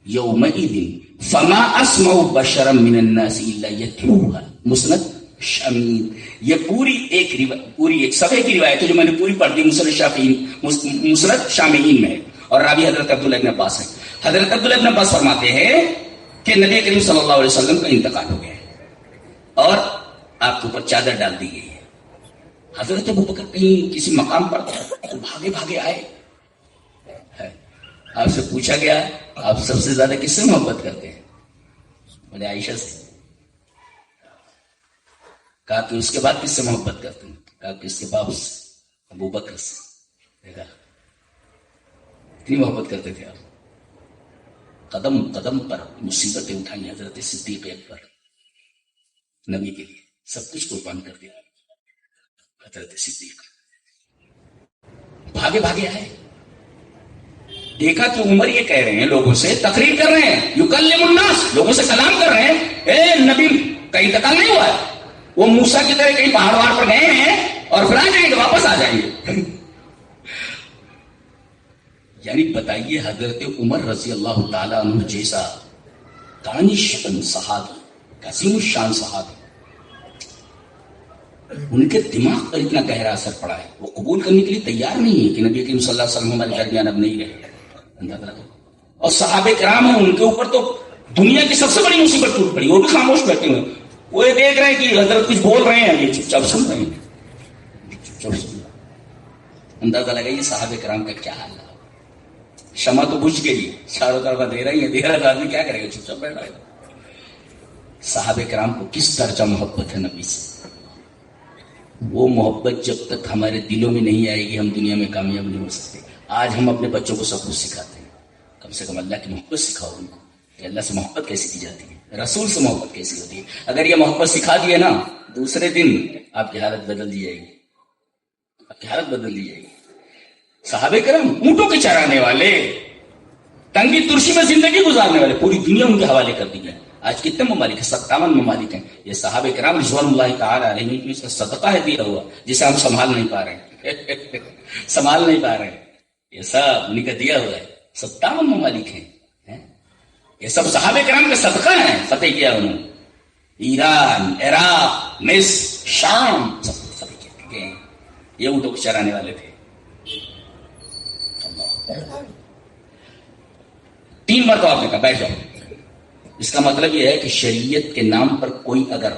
يومئذ فما اسمع بشرا من الناس الا يتلوها. مسند شامین. یہ پوری سب ایک روایت ہے جو میں نے پوری پڑھ دی. مسند شامین میں ہے اور راوی حضرت عبداللہ ابن عباس ہے. حضرت عبداللہ ابن عباس فرماتے ہیں کہ نبی کریم صلی اللہ علیہ وسلم کا انتقال ہو گیا ہے اور آپ کے اوپر چادر ڈال دی گئی ہے. حضرت ابوبکر کہیں کسی مقام پر بھاگے آئے. آپ سے پوچھا گیا آپ سب سے زیادہ کس سے محبت کرتے ہیں؟ بولے عائشہ سے. کہا کہ اس کے بعد کس سے محبت کرتے ہیں؟ کہا کہ اس کے باپ سے ابوبکر سے. دیکھا اتنی محبت کرتے تھے آپ. قدم قدم پر مصیبتیں اٹھائی حضرت صدیق اکبر نبی کے لیے سب کچھ قربان کر دیا. حضرت صدیق بھاگے آئے. دیکھا کہ عمر یہ کہہ رہے ہیں لوگوں سے تقریر کر رہے ہیں یکلم الناس لوگوں سے کلام کر رہے ہیں اے نبی کا انتقال نہیں ہوا ہے. وہ موسیٰ کی طرح کہیں پہاڑ وہاڑ پر گئے ہیں اور پھر آ جائیں گے واپس آ جائیں گے. یعنی بتائیے حضرت عمر رضی اللہ تعالیٰ عنہ جیسا دانشمند صحابی عظیم الشان صحابی ان کے دماغ پر اتنا گہرا اثر پڑا ہے وہ قبول کرنے کے لیے تیار نہیں ہے کہ نبی کریم صلی اللہ علیہ وسلم ہمارے درمیان اب نہیں رہے. اور صحابہ کرام ہیں ان کے اوپر تو دنیا کی سب سے بڑی مصیبت ٹوٹ پڑی. وہ بھی خاموش بیٹھے ہوئے وہ یہ دیکھ رہے ہیں کہ حضرت کچھ بول رہے ہیں یہ چپ چاپ سن رہے ہیں. اندازہ لگائیے صحابہ کرام کا کیا حال ہے. شمع تو بجھ گئی چاروں طرف اندھیرا ہی ہے. اندھیرا آدمی کیا کرے گا چپ چاپ بیٹھا ہے. صحابہ کرام کو کس درجہ محبت ہے نبی سے. وہ محبت جب تک ہمارے دلوں میں نہیں آئے گی ہم دنیا میں کامیاب نہیں ہو سکتے. آج ہم اپنے بچوں کو سب کچھ سکھاتے ہیں. کم سے کم اللہ کی محبت سکھاؤ ان کو کہ اللہ سے محبت کیسی کی جاتی ہے رسول سے محبت کیسی ہوتی ہے. اگر یہ محبت سکھا دیے نا دوسرے دن آپ کی حالت بدل دی جائے گی. صحابہ کرام اونٹوں کے چرانے والے تنگی ترشی میں زندگی گزارنے والے پوری دنیا ان کے حوالے کر دی گئی. آج کتنے ممالک ہیں 57 ممالک ہیں. یہ صحابہ کرام رضوان اللہ تعالی علیہم اس کا صدقہ ہے دیا ہوا جسے ہم سنبھال نہیں پا رہے ہیں. یہ سب انہیں کا دیا ہوا ہے. 57 ممالک ہیں. یہ سب صحابہ کرام کا صدقہ ہے. فتح کیا انہوں نے ایران عراق مصر شام سب فتح کیے. یہ اونٹوں کو چرانے والے تھے. 3 مرتبہ آپ نے کہا بیٹھ جاؤ. اس کا مطلب یہ ہے کہ شریعت کے نام پر کوئی اگر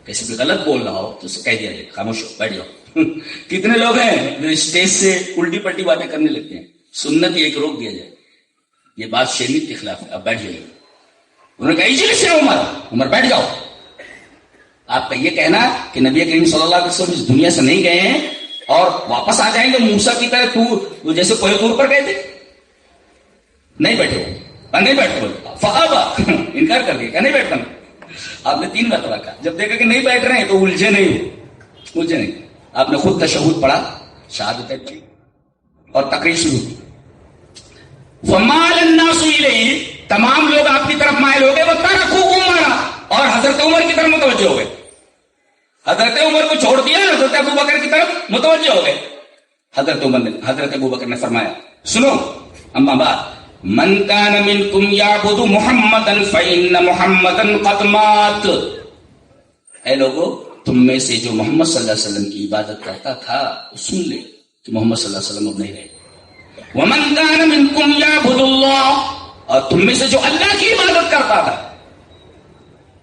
کسی بھی غلط بول رہا ہو تو اسے کہہ دیا جائے خاموش ہو بیٹھ جاؤ. کتنے لوگ ہیں جو اسٹیج سے الٹی پلٹی باتیں کرنے لگتے ہیں. سنت یہ کہ روک دیا جائے یہ بات شریعت کے خلاف ہے. اب بیٹھ جائیے. انہوں نے کہا اجلس یا عمر بیٹھ جاؤ. آپ کا یہ کہنا کہ نبی کریم صلی اللہ علیہ وسلم اس دنیا سے نہیں گئے ہیں اور واپس آ جائیں گے موسیٰ کی طرح تو جیسے کوئی طور پر گئے تھے نہیں بیٹھے ہو نہیں بیٹھے فقابا انکار کر دیا کہ نہیں بیٹھنا. آپ نے 3 مرتبہ کہا. جب دیکھا کہ نہیں بیٹھ رہے ہیں تو الجھے نہیں. آپ نے خود تشہد پڑھا شہادت کی اور تقریر شروع کی. فمال الناس الیہ تمام لوگ آپ کی طرف مائل ہو گئے. وترکوا عمر اور حضرت عمر کی طرف متوجہ ہو گئے. حضرت عمر کو چھوڑ دیا حضرت ابوبکر کی طرف متوجہ ہو گئے. حضرت ابوبکر نے فرمایا سنو اما بعد من کان منکم یعبد محمدا فإن محمدا قد مات. اے لوگو تم میں سے جو محمد صلی اللہ علیہ وسلم کی عبادت کرتا تھا سن لے کہ محمد صلی اللہ علیہ وسلم اب نہیں رہے. ومن کان منکم یعبد اللہ اور تم میں سے جو اللہ کی عبادت کرتا تھا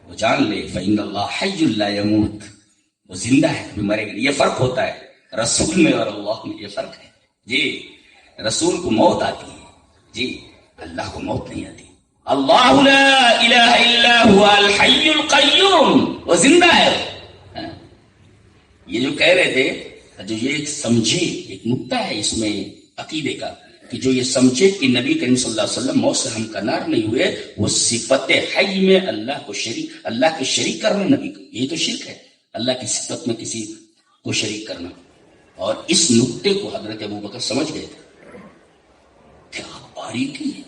وہ جان لے فإن اللہ حی لا يموت وہ زندہ ہے کبھی مرے گا. یہ فرق ہوتا ہے رسول میں اور اللہ میں. یہ فرق ہے جی. رسول کو موت آتی ہے جی اللہ کو موت نہیں آتی. اللہ لا الہ الا هو الحی القیوم وہ زندہ ہے. یہ جو کہہ رہے تھے جو یہ سمجھے ایک نقطہ ہے اس میں عقیدے کا کہ جو یہ سمجھے کہ نبی کریم صلی اللہ علیہ وسلم موت سے ہمکنار نہیں ہوئے، وہ صفت حی میں اللہ کے شریک کرنا نبی کو، یہ تو شرک ہے، اللہ کی صفت میں کسی کو شریک کرنا۔ اور اس نقطے کو حضرت ابوبکر سمجھ گئے تھے۔ کیا باریکی ہے،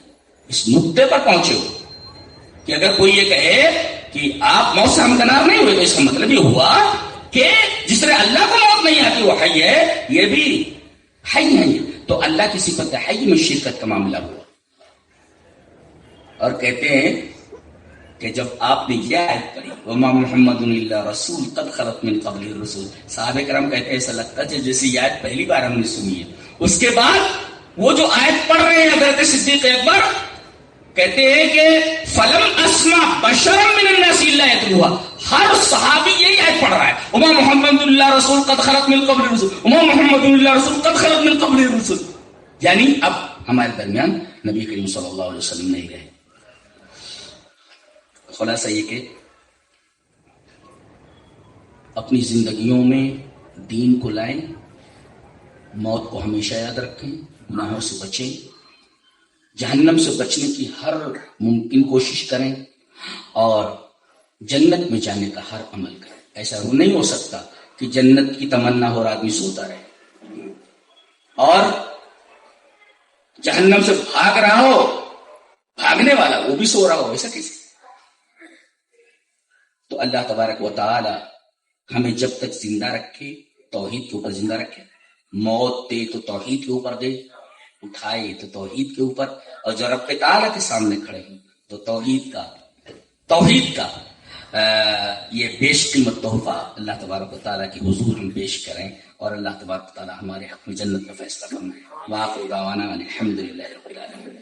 اس نقطے پر پہنچے ہو کہ اگر کوئی یہ کہے کہ آپ موت سے ہمکنار نہیں ہوئے تو اس کا مطلب یہ ہوا کہ جس طرح اللہ کو موت نہیں آتی وہ حی ہے، یہ بھی حی ہے، تو اللہ کی صفت حی میں شرکت کا معاملہ ہوا۔ اور کہتے ہیں کہ جب آپ نے یہ آیت پڑھی وما محمد الا رسول قد خلت من قبلہ الرسول، صحابہ کرام کہتے ہیں ایسا لگتا ہے جیسے یہ آیت پہلی بار ہم نے سنی ہے۔ اس کے بعد وہ جو آیت پڑھ رہے ہیں حضرت صدیق اکبر کہتے ہیں کہ فلم اسمع بشرا من الناس الا يتلوها، ہر صحابی یہی آیت پڑھ رہا ہے وما محمد الا رسول قد خلت من قبل الرسول، وما محمد الا رسول قد خلت من قبل الرسول، یعنی اب ہمارے درمیان نبی کریم صلی اللہ علیہ وسلم نہیں رہے۔ خلاصہ یہ کہ اپنی زندگیوں میں دین کو لائیں، موت کو ہمیشہ یاد رکھیں، گناہوں سے بچیں، جہنم سے بچنے کی ہر ممکن کوشش کریں، اور جنت میں جانے کا ہر عمل کریں۔ ایسا نہیں ہو سکتا کہ جنت کی تمنا ہو اور آدمی سوتا رہے اور جہنم سے بھاگ رہا ہو، بھاگنے والا وہ بھی سو رہا ہو، ایسا کیسے؟ تو اللہ تبارک و تعالی ہمیں جب تک زندہ رکھے توحید کے اوپر زندہ رکھے، موت دے تو توحید کے اوپر دے، اٹھائے تو توحید کے اوپر، اور جو رب تعالی کے سامنے کھڑے ہیں تو توحید کا یہ بیش قیمت تحفہ اللہ تبارک و تعالیٰ کی حضور میں پیش کریں، اور اللہ تبارک و تعالیٰ ہمارے حق میں جنت کا فیصلہ فرمائے۔ وآخر دعوانا الحمد للہ رب العالمین۔